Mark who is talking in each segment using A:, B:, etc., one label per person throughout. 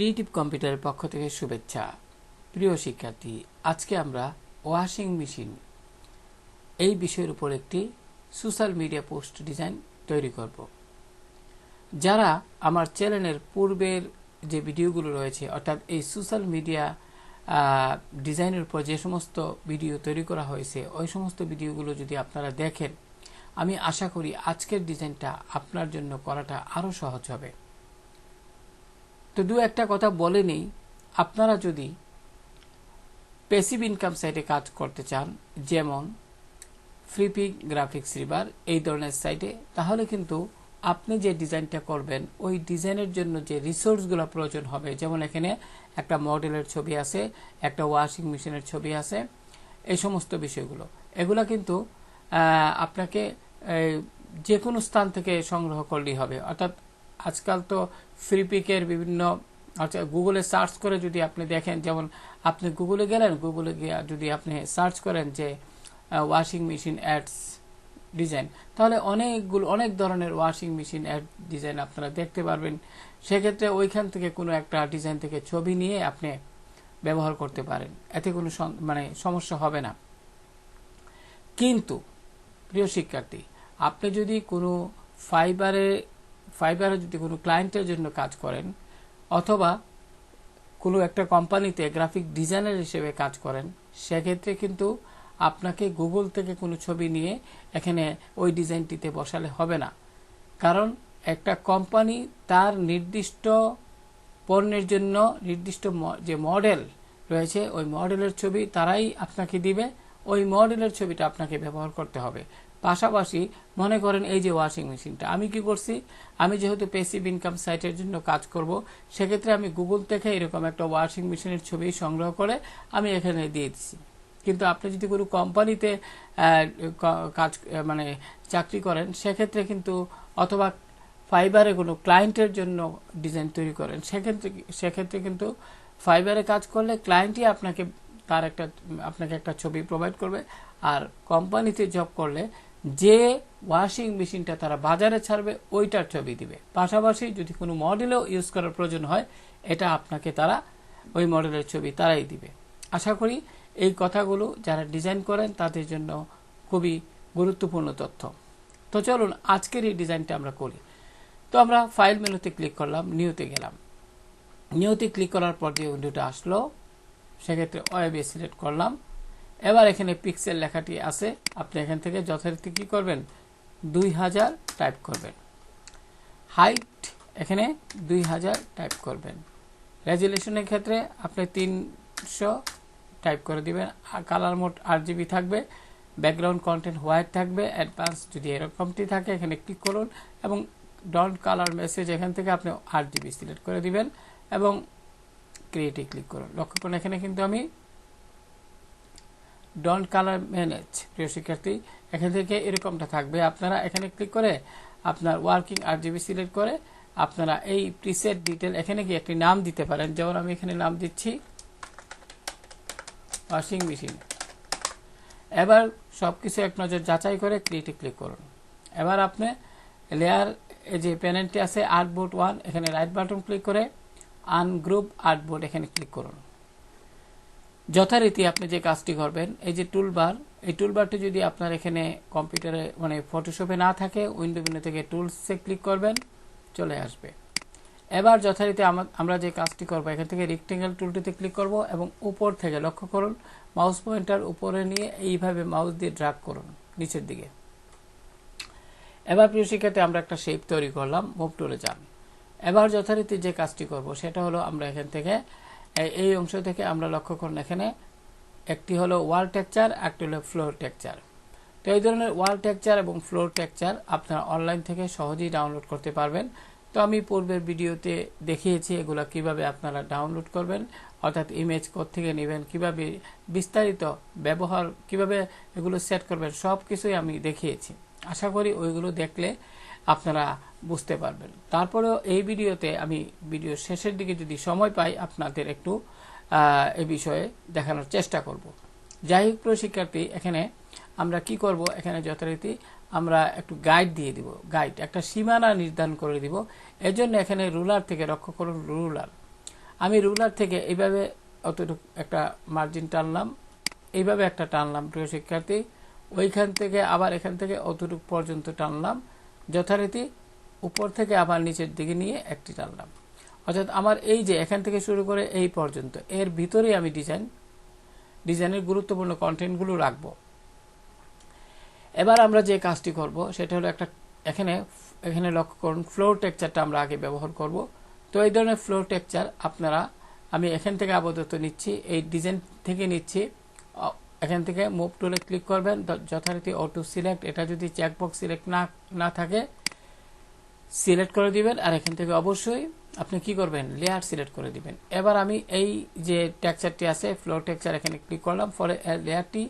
A: Creative কম্পিউটারের পক্ষ থেকে শুভেচ্ছা। প্রিয় শিক্ষার্থী, আজকে আমরা ওয়াশিং মেশিন এই বিষয়ের উপর একটি সোশ্যাল মিডিয়া পোস্ট ডিজাইন তৈরি করব। যারা আমার চ্যানেলের পূর্বের যে ভিডিওগুলো রয়েছে, অর্থাৎ এই সোশ্যাল মিডিয়া ডিজাইনের উপর যে সমস্ত ভিডিও তৈরি করা হয়েছে, ওই সমস্ত ভিডিওগুলো যদি আপনারা দেখেন, আমি আশা করি আজকের ডিজাইনটা আপনার জন্য করাটা আরও সহজ হবে। তো দু একটা কথা বলে নেই, আপনারা যদি প্যাসিভ ইনকাম সাইটে কাজ করতে চান, যেমন ফ্লিপিং গ্রাফিক্স রিভার এই ধরনের সাইটে, তাহলে কিন্তু আপনি যে ডিজাইনটা করবেন ওই ডিজাইনের জন্য যে রিসোর্সগুলো প্রয়োজন হবে, যেমন এখানে একটা মডেলের ছবি আছে, একটা ওয়াশিং মেশিনের ছবি আছে, এই সমস্ত বিষয়গুলো এগুলা কিন্তু আপনাকে যে কোনো স্থান থেকে সংগ্রহ করলেই হবে। অর্থাৎ আজকাল তো ফ্লিপিকের বিভিন্ন গুগলে সার্চ করে যদি আপনি দেখেন, যেমন আপনি গুগলে গেলেন, গুগলে গিয়ে যদি আপনি সার্চ করেন যে ওয়াশিং মেশিন অ্যাডস ডিজাইন, তাহলে অনেক ধরনের ওয়াশিং মেশিন অ্যাড ডিজাইন আপনারা দেখতে পারবেন। সেক্ষেত্রে ওইখান থেকে কোনো একটা ডিজাইন থেকে ছবি নিয়ে আপনি ব্যবহার করতে পারেন, এতে কোনো সমস্যা হবে না। কিন্তু প্রিয় শিক্ষার্থী, আপনি যদি কোনো ফাইবারে যদি কোনো ক্লায়েন্টের জন্য কাজ করেন, অথবা কোনো একটা কোম্পানিতে গ্রাফিক ডিজাইনার হিসেবে কাজ করেন, সেক্ষেত্রে কিন্তু আপনাকে গুগল থেকে কোনো ছবি নিয়ে এখানে ওই ডিজাইনটিতে বসালে হবে না। কারণ একটা কোম্পানি তার নির্দিষ্ট পণ্যের জন্য নির্দিষ্ট যে মডেল রয়েছে, ওই মডেলের ছবি তারাই আপনাকে দিবে, ওই মডেলের ছবিটা আপনাকে ব্যবহার করতে হবে। পাশাপাশি মনে করেন এই যে ওয়াশিং মেশিনটা আমি কি করছি, আমি যেহেতু প্যাসিভ ইনকাম সাইটের জন্য কাজ করব, সেক্ষেত্রে আমি গুগল থেকে এরকম একটা ওয়াশিং মেশিনের ছবি সংগ্রহ করে আমি এখানে দিয়ে দিচ্ছি। কিন্তু আপনি যদি কোনো কোম্পানিতে কাজ চাকরি করেন, সেক্ষেত্রে কিন্তু, অথবা ফাইবারে কোনো ক্লায়েন্টের জন্য ডিজাইন তৈরি করেন, সেক্ষেত্রে কিন্তু ফাইবারে কাজ করলে ক্লায়েন্টই আপনাকে একটা ছবি প্রোভাইড করবে, আর কোম্পানিতে জব করলে যে ওয়াশিং মেশিনটা তারা বাজারে ছাড়বে ওইটার ছবি দিবে। পাশাপাশি যদি কোনো মডেলও ইউজ করার প্রয়োজন হয়, এটা আপনাকে তারা ওই মডেলের ছবি তারাই দিবে। আশা করি এই কথাগুলো যারা ডিজাইন করেন তাদের জন্য খুবই গুরুত্বপূর্ণ তথ্য। তো চলুন আজকের এই ডিজাইনটা আমরা করি। তো আমরা ফাইল মেনুতে ক্লিক করলাম, নিউতে গেলাম। নিউতে ক্লিক করার পর যে উইন্ডোটা আসলো, সেক্ষেত্রে ওয়েবে সিলেক্ট করলাম। এবার এখানে পিক্সেল লেখাটি আছে, আপনি এখান থেকে যথারীতি কি করবেন, 2000 টাইপ করবেন। হাইট এখানে 2000 টাইপ করবেন। রেজুলেশনের ক্ষেত্রে আপনি 300 টাইপ করে দিবেন। কালার মোড RGB থাকবে, ব্যাকগ্রাউন্ড কন্টেন্ট হোয়াইট থাকবে। অ্যাডভান্স যদি এরকমটি থাকে এখানে ক্লিক করুন, এবং ডন্ট কালার মেসেজ এখান থেকে আপনি RGB সিলেক্ট করে দিবেন এবং ক্রিয়েটে ক্লিক করুন। লক্ষ্য করুন এখানে কিন্তু আমি ডন্ট কালার ম্যানেজ। প্রিয় শিক্ষার্থী, এখান থেকে এরকমটা থাকবে। আপনারা এখানে ক্লিক করে আপনার ওয়ার্কিং RGB সিলেক্ট করে আপনারা এই প্রিসেট ডিটেল এখানে কি একটি নাম দিতে পারেন। যেমন আমি এখানে নাম দিচ্ছি ওয়াশিং মেশিন। এবার সবকিছু এক নজর যাচাই করে ক্রিয়েটে ক্লিক করুন। এবার আপনি লেয়ার যে প্যানেলটি আছে আর্টবোর্ড 1, এখানে রাইট বাটন ক্লিক করে আনগ্রুপ আর্টবোর্ড এখানে ক্লিক করুন। যথারীতি আপনি যে কাজটি করবেন, এই যে টুলবার, এই টুলবারটি যদি আপনার এখানে কম্পিউটারে ফটোশপে না থাকে, উইন্ডো মেনু থেকে টুলসে ক্লিক করবেন, চলে আসবে। এবার যথারীতি আমরা যে কাজটি করব, এখান থেকে রেক্টেঙ্গেল টুলটিতে ক্লিক করব এবং উপর থেকে লক্ষ্য করুন মাউস পয়েন্টার উপরে নিয়ে এইভাবে মাউস দিয়ে ড্র্যাগ করুন নিচের দিকে। এবার প্রিয় শিক্ষার্থী, আমরা একটা শেপ তৈরি করলাম, মুভ টুলে যান। এবার যথারীতি যে কাজটি করব সেটা হলো, আমরা এখান থেকে এই অংশ থেকে আমরা লক্ষ্য করুন এখানে একটি হলো ওয়াল টেক্সচার, একটি হলো ফ্লোর টেক্সচার। তো এই ধরনের ওয়াল টেক্সচার এবং ফ্লোর টেক্সচার আপনারা অনলাইন থেকে সহজেই ডাউনলোড করতে পারবেন। তো আমি পূর্বের ভিডিওতে দেখিয়েছি এগুলো কিভাবে আপনারা ডাউনলোড করবেন, অর্থাৎ ইমেজ কোত্থেকে নেবেন, কিভাবে বিস্তারিত ব্যবহার, কিভাবে এগুলো সেট করবেন, সব কিছুই আমি দেখিয়েছি। আশা করি ওইগুলো দেখলে আপনারা বুঝতে পারবেন। তারপরেও এই ভিডিওতে আমি ভিডিওর শেষের দিকে যদি সময় পাই আপনাদের একটু এই বিষয়ে দেখানোর চেষ্টা করব। যাই হোক প্রিয় শিক্ষার্থী, এখানে আমরা কি করব, এখানে যথারীতি আমরা একটু গাইড দিয়ে দিব, গাইড একটা সীমানা নির্ধারণ করে দিব। এজন্য এখানে রুলার থেকে লক্ষ্য করুন রুলার, আমি রুলার থেকে এইভাবে অতটুকু একটা মার্জিন টানলাম, এইভাবে একটা টানলাম প্রিয় শিক্ষার্থী, ওইখান থেকে আবার এখান থেকে অতটুকু পর্যন্ত টানলাম, যথারীতি উপর থেকে আবার নিচের দিকে নিয়ে একটি টানলাম। অর্থাৎ আমার এই যে এখান থেকে শুরু করে এই পর্যন্ত এর ভিতরেই আমি ডিজাইনের গুরুত্বপূর্ণ কন্টেন্টগুলো রাখবো। এবার আমরা যে কাজটি করব সেটা হলো একটা এখানে লক্ষ্য করুন ফ্লোর টেক্সচারটা আমরা আগে ব্যবহার করব। তো এই ধরনের ফ্লোর টেক্সচার আমি এখান থেকে আপাতত নিচ্ছি, এই ডিজাইন থেকে নিচ্ছি। এখান থেকে মুভ টুলে ক্লিক করবেন, যথারীতি অটো সিলেক্ট, এটা যদি চেকবক্স সিলেক্ট না থাকে সিলেক্ট করে দিবেন, আর এখান থেকে অবশ্যই আপনি কি করবেন লেয়ার সিলেক্ট করে দিবেন। এবার আমি এই যে টেক্সচারটি আছে ফ্লোর টেক্সচার এখানে ক্লিক করলাম, ফলে লেয়ারটি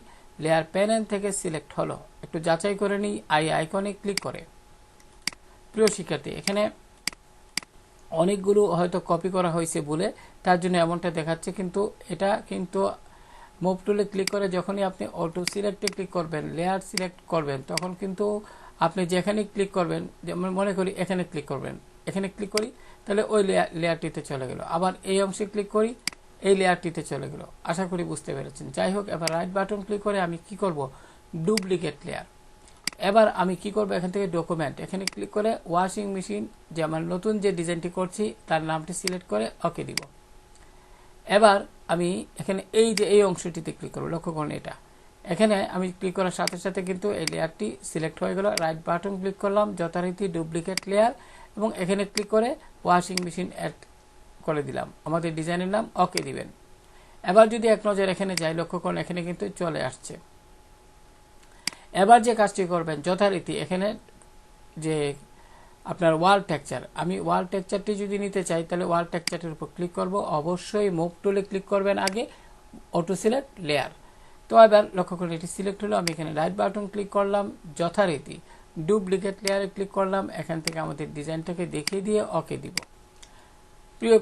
A: লেয়ার প্যানেল থেকে সিলেক্ট হলো। একটু যাচাই করে নিই আইকনে ক্লিক করে। প্রিয় শিক্ষার্থী, এখানে অনেকগুলো হয়তো কপি করা হয়েছে বলে তার জন্য এমনটা দেখাচ্ছে, কিন্তু এটা কিন্তু মুভ টুলে ক্লিক করে যখনই আপনি অটো সিলেক্টে ক্লিক করবেন, লেয়ার সিলেক্ট করবেন, তখন কিন্তু আপনি যেখানে ক্লিক করবেন, যেমন মনে করি এখানে ক্লিক করবেন, এখানে ক্লিক করি তাহলে ওই লেয়ারটিতে চলে গেল, আবার এই অংশে ক্লিক করি এই লেয়ারটিতে চলে গেল। আশা করি বুঝতে পেরেছেন। যাই হোক, এবার রাইট বাটন ক্লিক করে আমি কি করব ডুপ্লিকেট লেয়ার। এবার আমি কি করব এখান থেকে ডকুমেন্ট এখানে ক্লিক করে ওয়াশিং মেশিন, যে আমার নতুন যে ডিজাইনটি করছি তার নামটি সিলেক্ট করে ওকে দিব। এবার আমি এখানে এই যে এই অংশটিতে ক্লিক করব, লক্ষ্য করুন এটা এখানে আমি ক্লিক করার সাথে সাথে কিন্তু এই লেয়ারটি সিলেক্ট হয়ে গেল। রাইট বাটন ক্লিক করলাম, যথারীতি ডুপ্লিকেট লেয়ার, এবং এখানে ক্লিক করে ওয়াশিং মেশিন অ্যাড করে দিলাম, আমাদের ডিজাইনের নাম ওকে দিবেন। এবার যদি এক নজর এখানে যাই, লক্ষ্য করুন এখানে কিন্তু চলে আসছে। এবার যে কাজটি করবেন যথারীতি এখানে যে আপনার ওয়াল টেক্সচার, আমি ওয়াল টেক্সচারটি যদি নিতে চাই তাহলে ওয়াল টেক্সচারের উপর ক্লিক করব, অবশ্যই মুভ টুলে ক্লিক করবেন আগে, অটো সিলেক্ট লেয়ার। তো এবার লক্ষ্য করুন এটি সিলেক্ট হলো, আমি এখানে রাইট বাটন ক্লিক করলাম, যথারীতি ডুপ্লিকেট লেয়ারে ক্লিক করলাম, এখান থেকে আমাদের ডিজাইনটাকে দেখিয়ে দিয়ে ওকে দিব।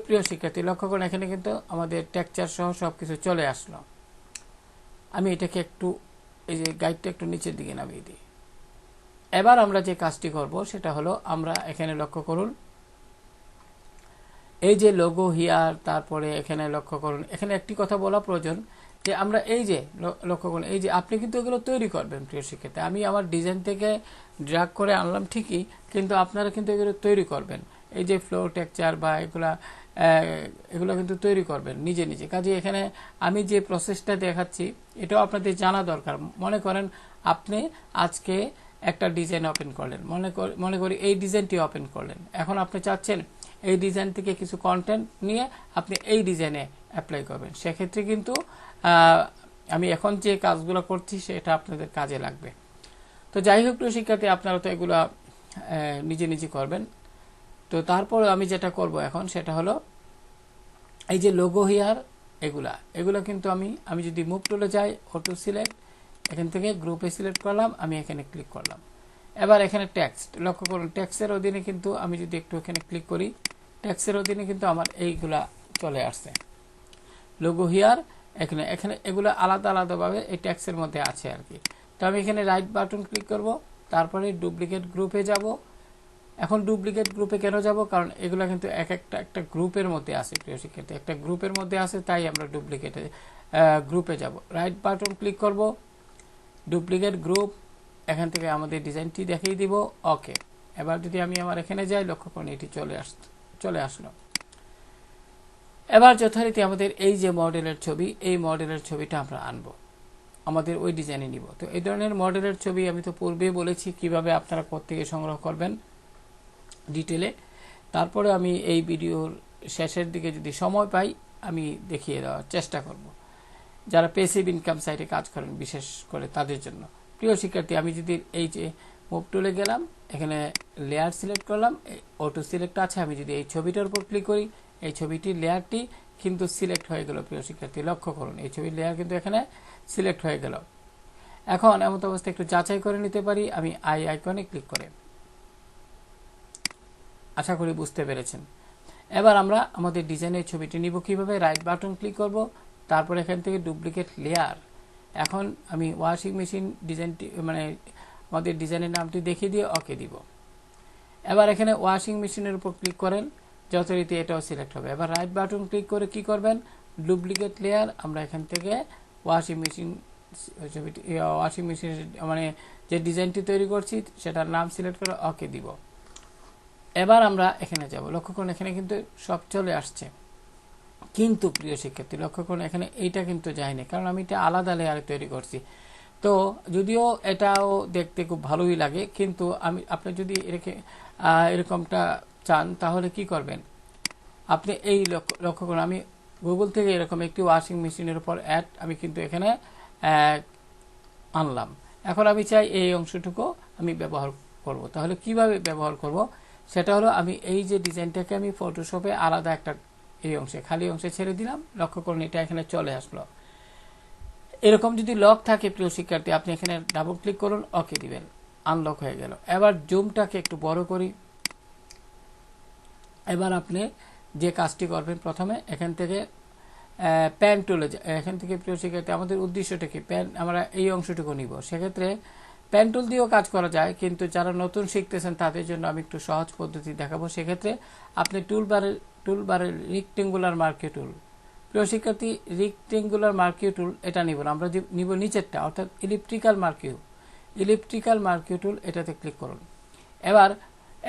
A: প্রিয় শিক্ষার্থী, লক্ষ্য করুন এখানে কিন্তু আমাদের টেক্সচার সহ সবকিছু চলে আসলো। আমি এটাকে একটু এই যে গাইডটা একটু নিচের দিকে নামিয়ে দিই। এবার আমরা যে কাজটি করব সেটা হলো, আমরা এখানে লক্ষ্য করুন এই যে লোগো হিয়ার, তারপরে এখানে লক্ষ্য করুন এখানে একটি কথা বলা প্রয়োজন যে আমরা এই যে লক্ষ্য করুন এই যে আপনি কিন্তু এগুলো তৈরি করবেন প্রিয় শিক্ষার্থী। আমি আমার ডিজাইন থেকে ড্র্যাগ করে আনলাম ঠিকই, কিন্তু আপনারা কিন্তু এগুলো তৈরি করবেন। এই যে ফ্লোর টেক্সচার বা এগুলো কিন্তু তৈরি করবেন নিজে নিজে। কাজে এখানে আমি যে প্রসেসটা দেখাচ্ছি এটাও আপনাদের জানা দরকার। মনে করেন আপনি আজকে একটা ডিজাইন ওপেন করলেন, মনে করি এই ডিজাইনটি ওপেন করলেন, এখন আপনি চাচ্ছেন এই ডিজাইন থেকে কিছু কন্টেন্ট নিয়ে আপনি এই ডিজাইনে অ্যাপ্লাই করবেন। সেক্ষেত্রে কিন্তু আমি এখন যে কাজগুলো করছি সেটা আপনাদের কাজে লাগবে। তো যাই হোক প্রিয় শিক্ষার্থী, আপনারা তো এগুলো নিজে নিজে করবেন। তো তারপর আমি যেটা করব এখন সেটা হলো এই যে লোগো হিয়ার এগুলা কিন্তু আমি যদি মুভ টুলে যাই, অটো সিলেক্ট, এখান থেকে গ্রুপে সিলেক্ট করলাম, আমি এখানে ক্লিক করলাম। এবার এখানে টেক্সট, লক্ষ্য করুন টেক্সটের অধীনে কিন্তু আমি যদি একটু এখানে ক্লিক করি, টেক্সটের অধীনে কিন্তু আমার এইগুলা চলে আসছে লোগো হিয়ার। এখানে এগুলো আলাদা আলাদাভাবে এই টেক্সটের মধ্যে আছে আর কি। তো আমি এখানে রাইট বাটন ক্লিক করব, তারপরে ডুপ্লিকেট গ্রুপে যাব। এখন ডুপ্লিকেট গ্রুপে কেন যাব, কারণ এগুলো কিন্তু একটা গ্রুপের মধ্যে আছে প্রিয় শিক্ষার্থী, একটা গ্রুপের মধ্যে আছে, তাই আমরা ডুপ্লিকেট গ্রুপে যাব। রাইট বাটন ক্লিক করব, ডুপ্লিকেট গ্রুপ, এখান থেকে আমাদের ডিজাইনটি দেখিয়ে দিব ওকে। এবার যদি আমি আমার এখানে যাই, লক্ষ্য করুন এটি চলে আসলো। এবার যথারীতি আমাদের এই যে মডেলের ছবি, এই মডেলের ছবিটা আমরা আনবো, আমাদের ওই ডিজাইনে নিব। তো এই ধরনের মডেলের ছবি আমি তো পূর্বেই বলেছি কিভাবে আপনারা কোত্থেকে সংগ্রহ করবেন ডিটেলে। তারপরে আমি এই ভিডিওর শেষের দিকে যদি সময় পাই আমি দেখিয়ে দেওয়ার চেষ্টা করব, যারা প্যাসিভ ইনকাম সাইটে কাজ করেন বিশেষ করে তাদের জন্য। প্রিয় শিক্ষার্থী, আমি যদি এই যে মুভ টুলে গেলাম, এখানে লেয়ার সিলেক্ট করলাম, অটো সিলেক্ট আছে, আমি যদি এই ছবিটার উপর ক্লিক করি, এই ছবিটির লেয়ারটি কিন্তু সিলেক্ট হয়ে গেল প্রিয় শিক্ষার্থী। লক্ষ্য করুন এই ছবির লেয়ার কিন্তু এখানে সিলেক্ট হয়ে গেল। এখন এমন অবস্থায় একটু যাচাই করে নিতে পারি আমি আইকনে ক্লিক করে। আশা করি বুঝতে পেরেছেন। এবার আমরা আমাদের ডিজাইনের ছবিটি নিব কিভাবে, রাইট বাটন ক্লিক করব, তারপর এখান থেকে ডুপ্লিকেট লেয়ার। এখন আমি ওয়াশিং মেশিন ডিজাইনটি আমাদের ডিজাইনের নামটি দেখিয়ে দিয়ে ওকে দিব। এবার এখানে ওয়াশিং মেশিনের উপর ক্লিক করেন, যথারীতি এটাও সিলেক্ট হবে। এবার রাইট বাটন ক্লিক করে কি করবেন, ডুপ্লিকেট লেয়ার, আমরা এখান থেকে ওয়াশিং মেশিন মানে যে ডিজাইনটি তৈরি করছি সেটার নাম সিলেক্ট করে ওকে দিব। এবার আমরা এখানে যাব, লক্ষ্য করুন এখানে কিন্তু সব চলে আসছে, কিন্তু প্রিয় শিক্ষার্থী লক্ষ্য করুন এখানে এইটা কিন্তু যায়নি, কারণ আমি এটা আলাদা লেয়ারে তৈরি করছি। তো যদিও এটাও দেখতে খুব ভালোই লাগে, কিন্তু আপনি যদি এরকমটা চান তাহলে কি করবেন, আপনি এই লক্ষ্য করুন আমি গুগল থেকে এরকম একটি ওয়াশিং মেশিনের উপর অ্যাড আমি কিন্তু এখানে আনলাম। এখন আমি চাই এই অংশটুকু আমি ব্যবহার করব। তাহলে কিভাবে ব্যবহার করব, সেটা হলো আমি এই যে ডিজাইনটাকে আমি ফটোশপে আলাদা একটা এই অংশে খালি অংশে ছেড়ে দিলাম, লক্ষ্য করুন এটা এখানে চলে আসলো। এরকম যদি লক থাকে প্রিয় শিক্ষার্থী, আপনি এখানে ডাবল ক্লিক করুন, ওকে দিবেন, আনলক হয়ে গেল। এবার জুমটাকে একটু বড় করি। এবার আপনি যে কাজটি করবেন, প্রথমে এখান থেকে প্যান টুলে, এখান থেকে প্রিয় শিক্ষার্থী আমাদের উদ্দেশ্যটা কি, প্যান আমরা এই অংশটুকু নিব। সেক্ষেত্রে প্যান টুল দিয়েও কাজ করা যায়, কিন্তু যারা নতুন শিখতেছেন তাদের জন্য আমি একটু সহজ পদ্ধতি দেখাবো। সেক্ষেত্রে আপনি টুলবারের রেক্টেঙ্গুলার মার্কিউ টুল, প্রিয় শিক্ষার্থী রেক্টেঙ্গুলার মার্কিউ টুল এটা নিব না, আমরা নিব নিচেরটা, অর্থাৎ ইলিপ্টিক্যাল মার্কিউ টুল, এটাতে ক্লিক করুন। এবার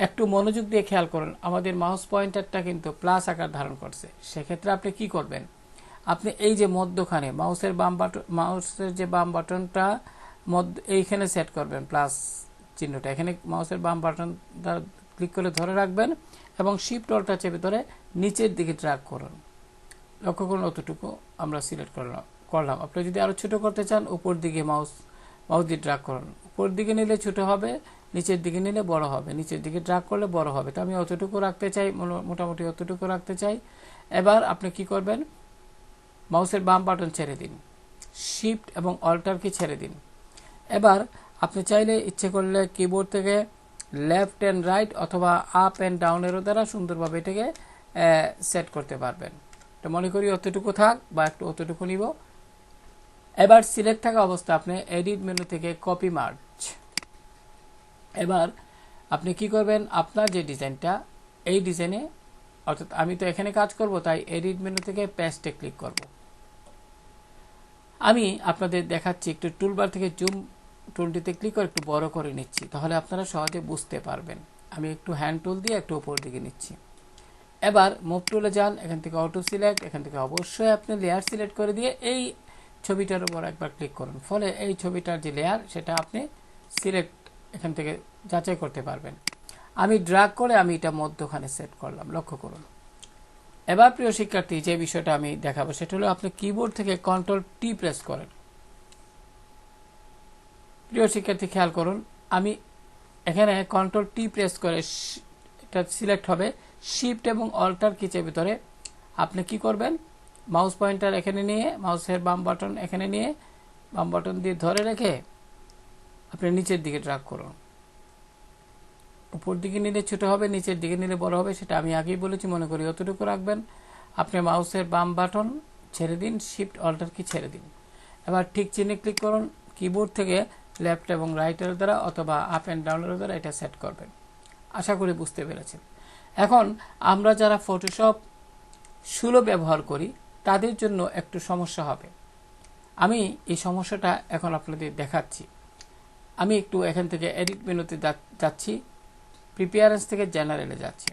A: একটু মনোযোগ দিয়ে খেয়াল করুন, আমাদের মাউস পয়েন্টারটা কিন্তু প্লাস আকার ধারণ করছে। সেক্ষেত্রে আপনি কি করবেন, আপনি এই যে মধ্যখানে মাউসের যে বাম বাটনটা এইখানে সেট করবেন, প্লাস চিহ্নটা এখানে মাউসের বাম বাটনটা ক্লিক করে ধরে রাখবেন এবং শিফট অল্টার চেপে ধরে নিচের দিকে ড্র্যাগ করুন। লক্ষ্য করুন অতটুকু আমরা সিলেক্ট করলাম। আপনি যদি আরো ছোট করতে চান উপর দিকে মাউস দিয়ে ড্র্যাগ করুন, উপর দিকে নিলে ছোট হবে, নিচের দিকে নিলে বড় হবে, নিচের দিকে ড্র্যাগ করলে বড় হবে। তো আমি অতটুকু রাখতে চাই, মোটামুটি অতটুকু রাখতে চাই। এবার আপনি কি করবেন, মাউসের বাম বাটন ছেড়ে দিন, শিফট এবং অল্টার কি ছেড়ে দিন। এবার আপনি চাইলে ইচ্ছে করলে কিবোর্ড থেকে লেফট অ্যান্ড রাইট অথবা আপ অ্যান্ড ডাউনের দ্বারা সুন্দরভাবে এটাকে সেট করতে পারবেন। তো মনে করি অতটুকু থাক বা একটু অতটুকু নিব। এবার সিলেক্ট থাকা অবস্থা আপনি এডিট মেনু থেকে কপি মার্জ, এবার আপনি কি করবেন, আপনার যে ডিজাইনটা এই ডিজাইনে, অর্থাৎ আমি তো এখানে কাজ করব তাই এডিট মেনু থেকে পেস্টে ক্লিক করব। আমি আপনাদের দেখাচ্ছি, একটু টুলবার থেকে জুম টুলটিতে ক্লিক করে একটু বড় করে নিচ্ছি, তাহলে আপনারা সহজে বুঝতে পারবেন। আমি একটু হ্যান্ড টুল দিয়ে একটু উপর দিকে নিচ্ছি। এবার মুভ টুলে যান, এখান থেকে অটো সিলেক্ট, এখান থেকে অবশ্যই আপনি লেয়ার সিলেক্ট করে দিয়ে এই ছবিটার উপর একবার ক্লিক করুন, ফলে এই ছবিটার যে লেয়ার সেটা আপনি সিলেক্ট এখান থেকে যাচাই করতে পারবেন। আমি ড্র্যাগ করে আমি এটা মধ্যখানে সেট করলাম, লক্ষ্য করুন। এবার প্রিয় শিক্ষার্থী যে বিষয়টা আমি দেখাবো সেটা হলো আপনি কিবোর্ড থেকে কন্ট্রোল-টি প্রেস করেন। প্রিয় শিক্ষার্থী খেয়াল করুন, আমি এখানে কন্ট্রোল-টি প্রেস করে এটা সিলেক্ট হবে, শিফট এবং অল্টার কি চেপে ধরে আপনি কি করবেন, মাউস পয়েন্টার এখানে নিয়ে মাউসের বাম বাটন এখানে নিয়ে বাম বাটন দিয়ে ধরে রেখে আপনি নিচের দিকে ড্র্যাগ করুন। উপর দিকে নিলে ছোট হবে, নিচের দিকে নিলে বড় হবে, সেটা আমি আগেই বলেছি, মনে করি অতটুকু রাখবেন। আপনি মাউসের বাম বাটন ছেড়ে দিন, শিফট অল্টার কি ছেড়ে দিন। এবার ঠিক চিহ্নে ক্লিক করুন, কিবোর্ড থেকে লেফট এবং রাইটের দ্বারা অথবা আপ অ্যান্ড ডাউনের দ্বারা এটা সেট করবেন। আশা করি বুঝতে পেরেছেন। এখন আমরা যারা ফটোশপ 16 ব্যবহার করি তাদের জন্য একটু সমস্যা হবে। আমি এই সমস্যাটা এখন আপনাদের দেখাচ্ছি। আমি একটু এখান থেকে এডিট মেনুতে যাচ্ছি, প্রিপেয়ারেন্স থেকে জেনারেলে যাচ্ছি।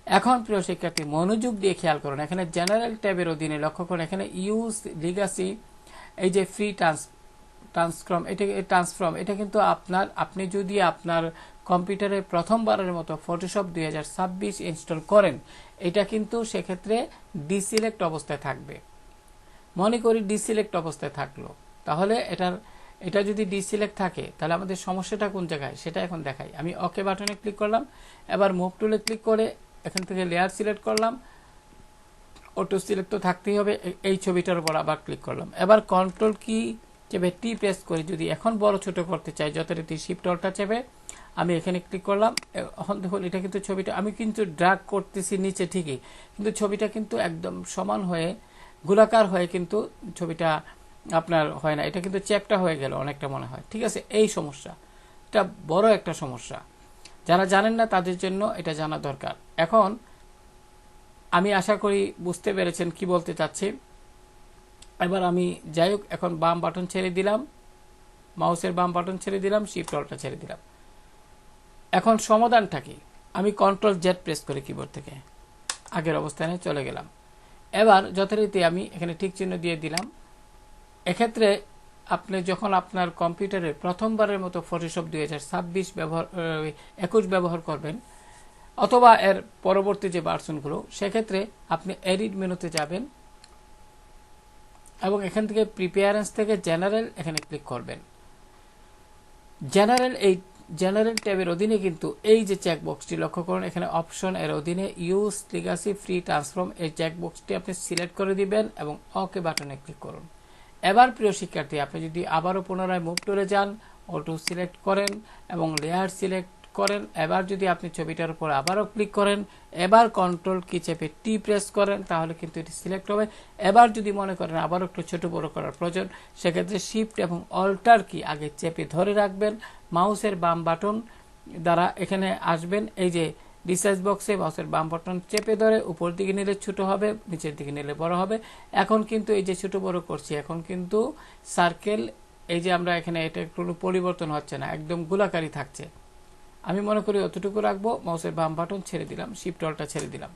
A: এখন প্রিয় শিক্ষার্থী মনোযোগ দিয়ে খেয়াল করুন, এখানে জেনারেল ট্যাবের অধীনে লক্ষ্য করুন, এখানে ইউজ লিগাসি এই যে ফ্রি ট্রান্সফর্ম এটা কিন্তু আপনি যদি আপনার কম্পিউটারে প্রথমবারের মতো ফটোশপ 2026 ইনস্টল করেন, এটা কিন্তু সেক্ষেত্রে ডিসিলেক্ট অবস্থায় থাকবে। মনে করি ডিসিলেক্ট অবস্থায় থাকলো, তাহলে এটা যদি ডিসিলেক্ট থাকে তাহলে আমাদের সমস্যাটা কোন জায়গায় সেটা এখন দেখাই। আমি ওকে বাটনে ক্লিক করলাম, এবার মুভ টুলে ক্লিক করে এখান থেকে লেয়ার সিলেক্ট করলাম, অটো সিলেক্ট তো থাকতেই হবে, এই ছবিটার উপর আবার ক্লিক করলাম। এবার কন্ট্রোল কি চেপে টি প্রেস করে যদি এখন বড় ছোট করতে চাই যথারীতি শিফট অল্টার চেপে আমি এখানে ক্লিক করলাম। এখন দেখুন এটা কিন্তু ছবিটা আমি কিন্তু ড্র্যাগ করতেছি নিচে ঠিকই, কিন্তু ছবিটা কিন্তু একদম সমান হয়ে গোলাকার হয়ে কিন্তু ছবিটা আপনার হয় না, এটা কিন্তু চ্যাপটা হয়ে গেল অনেকটা মনে হয়। ঠিক আছে, এই সমস্যা এটা বড় একটা সমস্যা, যারা জানেন না তাদের জন্য এটা জানা দরকার। এখন আমি আশা করি বুঝতে পেরেছেন কি বলতে চাচ্ছি। এবার আমি যাই হোক এখন বাম বাটন ছেড়ে দিলাম, মাউসের বাম বাটন ছেড়ে দিলাম, শিফট অল্টটা ছেড়ে দিলাম। এখন সমাধানটা কি? আমি কন্ট্রোল জেড প্রেস করে কিবোর্ড থেকে আগের অবস্থানে চলে গেলাম। এবার যথারীতি আমি এখানে ঠিক চিহ্ন দিয়ে দিলাম। এক্ষেত্রে আপনি যখন আপনার কম্পিউটারে প্রথমবারের মতো ফটোশপ 2021 ব্যবহার করবেন অথবা এর পরবর্তী যে ভার্সনগুলো, সেক্ষেত্রে আপনি এডিট মেনুতে যাবেন এবং এখান থেকে প্রিপেয়ারেন্স থেকে জেনারেল এখানে ক্লিক করবেন। জেনারেল ট্যাবের অধীনে কিন্তু এই যে চেকবক্সটি লক্ষ্য করুন, এখানে অপশন এর অধীনে ইউজ লিগাসি ফ্রি ট্রান্সফর্ম এই চেকবক্সটি আপনি সিলেক্ট করে দিবেন এবং ওকে বাটনে ক্লিক করুন। এবার প্রিয় শিক্ষার্থী, আপনি যদি আবারও পুনরায় মুভ টুলে যান, অটো সিলেক্ট করেন এবং লেয়ার সিলেক্ট করেন, এবার যদি আপনি ছবিটার উপর আবারও ক্লিক করেন, এবার কন্ট্রোল কি চেপে টি প্রেস করেন, তাহলে কিন্তু এটি সিলেক্ট হবে। এবার যদি মনে করেন আবারও একটু ছোট বড় করার প্রয়োজন, সেক্ষেত্রে শিফট এবং অল্টার কি আগে চেপে ধরে রাখবেন, মাউসের বাম বাটন দ্বারা এখানে আসবেন, এই যে রিসাইজ বক্সে মাউসের বাম বাটন চেপে ধরে উপর দিকে নিলে ছোট হবে, নিচের দিকে নিলে বড় হবে। এখন কিন্তু এই যে ছোট বড় করছি, এখন কিন্তু সার্কেল, এই যে আমরা এখানে এটা কোনো পরিবর্তন হচ্ছে না, একদম গোলাকারই থাকছে। আমি মনে করি অতটুকু রাখবো। মাউসের বাম বাটন ছেড়ে দিলাম, শিফট অল্টটা ছেড়ে দিলাম,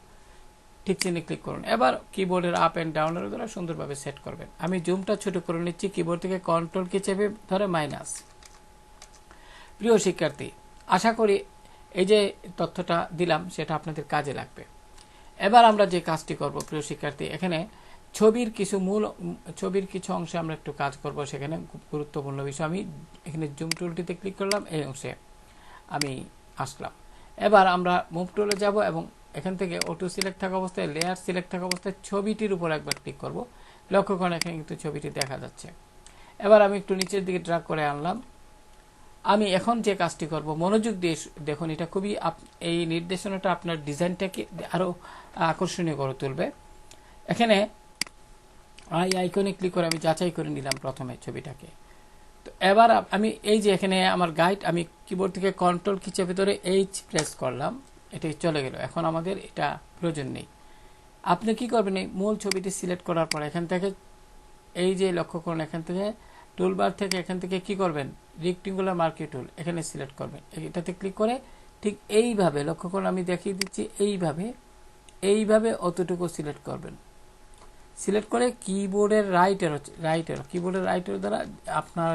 A: ঠিক চিহ্নে ক্লিক করুন। এবার কিবোর্ডের আপ এন্ড ডাউনের দ্বারা সুন্দরভাবে সেট করবেন। আমি জুমটা ছোট করে নিচ্ছি, কিবোর্ড থেকে কন্ট্রোল কি চেপে ধরে মাইনাস। প্রিয় শিক্ষার্থী, আশা করি এই যে তথ্যটা দিলাম সেটা আপনাদের কাজে লাগবে। এবার আমরা যে কাজটি করব প্রিয় শিক্ষার্থী, এখানে ছবির কিছু অংশে আমরা একটু কাজ করব, সেখানে খুব গুরুত্বপূর্ণ বিষয়। আমি এখানে জুম টুলটিতে ক্লিক করলাম, এই অংশে আমি আসলাম। এবার আমরা মুভ টুলে যাব এবং এখান থেকে অটো সিলেক্ট থাকা অবস্থায়, লেয়ার সিলেক্ট থাকা অবস্থায় ছবিটির উপর একবার ক্লিক করব। লক্ষ্য করেন এখানে কিন্তু ছবিটি দেখা যাচ্ছে। এবার আমি একটু নিচের দিকে ড্র্যাগ করে আনলাম। আমি এখন যে কাজটি করব, মনোযোগ দিয়ে দেখুন, এটা খুবই এই নির্দেশনাটা আপনার ডিজাইনটাকে আরো আকর্ষণীয় করে তুলবে। এখানে আইকনে ক্লিক করে আমি যাচাই করে নিলাম প্রথমে ছবিটাকে। তো এবার আমি এই যে এখানে আমার গাইড, আমি কিবোর্ড থেকে কন্ট্রোল কি চেপে ধরে এইচ প্রেস করলাম, এটাই চলে গেল। এখন আমাদের এটা প্রয়োজন নেই। আপনি কি করবেন, এই মূল ছবিটি সিলেক্ট করার পর এখান থেকে এই যে লক্ষ্য করুন, এখান থেকে টুলবার থেকে এখান থেকে কি করবেন, রেক্টেঙ্গুলার মার্কিং টুল এখানে সিলেক্ট করবেন। এটাতে ক্লিক করে ঠিক এইভাবে লক্ষ্য করুন, আমি দেখিয়ে দিচ্ছি, এইভাবে অতটুকু সিলেক্ট করবেন। সিলেক্ট করে কিবোর্ডের রাইটের দ্বারা আপনার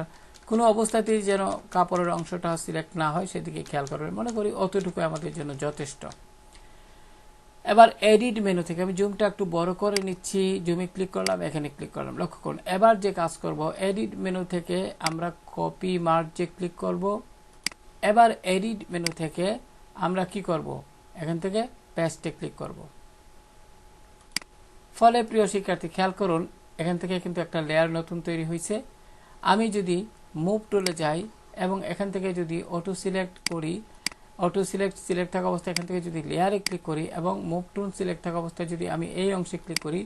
A: কোনো অবস্থাতেই যেন কাপড়ের অংশটা সিলেক্ট না হয় সেদিকে খেয়াল করবেন। মনে করি অতটুকু আমাদের জন্য যথেষ্ট। এবার এডিট মেনু থেকে আমি জুমটা একটু বড় করে নিচ্ছি, জুমে ক্লিক করলাম, এখানে ক্লিক করলাম। লক্ষ্য করুন, এবার যে কাজ করব, এডিট মেনু থেকে আমরা কপি মার্জে ক্লিক করব। এবার এডিট মেনু থেকে আমরা কি করব, এখান থেকে পেস্টে ক্লিক করব। ফলে প্রিয় শিক্ষার্থী খেয়াল করুন, এখান থেকে কিন্তু একটা লেয়ার নতুন তৈরি হয়েছে। আমি যদি মুভ টুলে যাই এবং এখান থেকে যদি অটো সিলেক্ট করি, অটো সিলেক্ট থাকা অবস্থায় এখান থেকে যদি লেয়ারে ক্লিক করি এবং মুভ টুল সিলেক্ট থাকা অবস্থায় যদি আমি এই অংশে ক্লিক করি,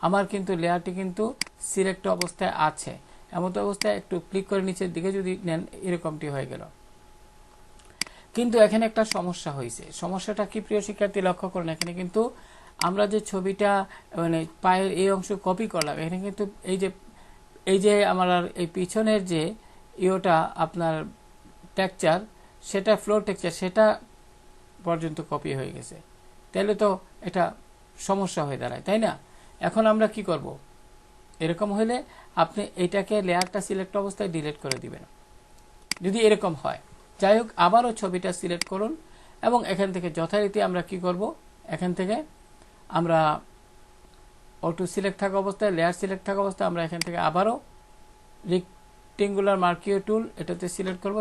A: আমার কিন্তু লেয়ারটি কিন্তু সিলেক্ট অবস্থায় আছে। এমত অবস্থায় একটু ক্লিক করে নিচের দিকে যদি নেন, এরকমটি হয়ে গেল। কিন্তু এখানে একটা সমস্যা হয়েছে। সমস্যাটা কি প্রিয় শিক্ষার্থী, লক্ষ্য করুন, এখানে কিন্তু আমরা যে ছবিটা মানে পায়ের এই অংশ কপি করলাম, এখানে কিন্তু এই যে আমার এই পিছনের যে ইয়োটা আপনার টেক্সচার, সেটা ফ্লোর টেক্সচার, সেটা পর্যন্ত কপি হয়ে গেছে। তাহলে তো এটা সমস্যা হয়ে দাঁড়ায়, তাই না? এখন আমরা কি করব, এরকম হলে আপনি এটাকে লেয়ারটা সিলেক্ট অবস্থায় ডিলিট করে দিবেন যদি এরকম হয়। যাই হোক, আবারও ছবিটা সিলেক্ট করুন এবং এখান থেকে যথারীতি আমরা কি করব, এখান থেকে আমরা অটো সিলেক্ট থাকা অবস্থায়, লেয়ার সিলেক্ট থাকা অবস্থায় আমরা এখান থেকে আবারও রেক্টেঙ্গুলার মার্কিং টুল এটাতে সিলেক্ট করব।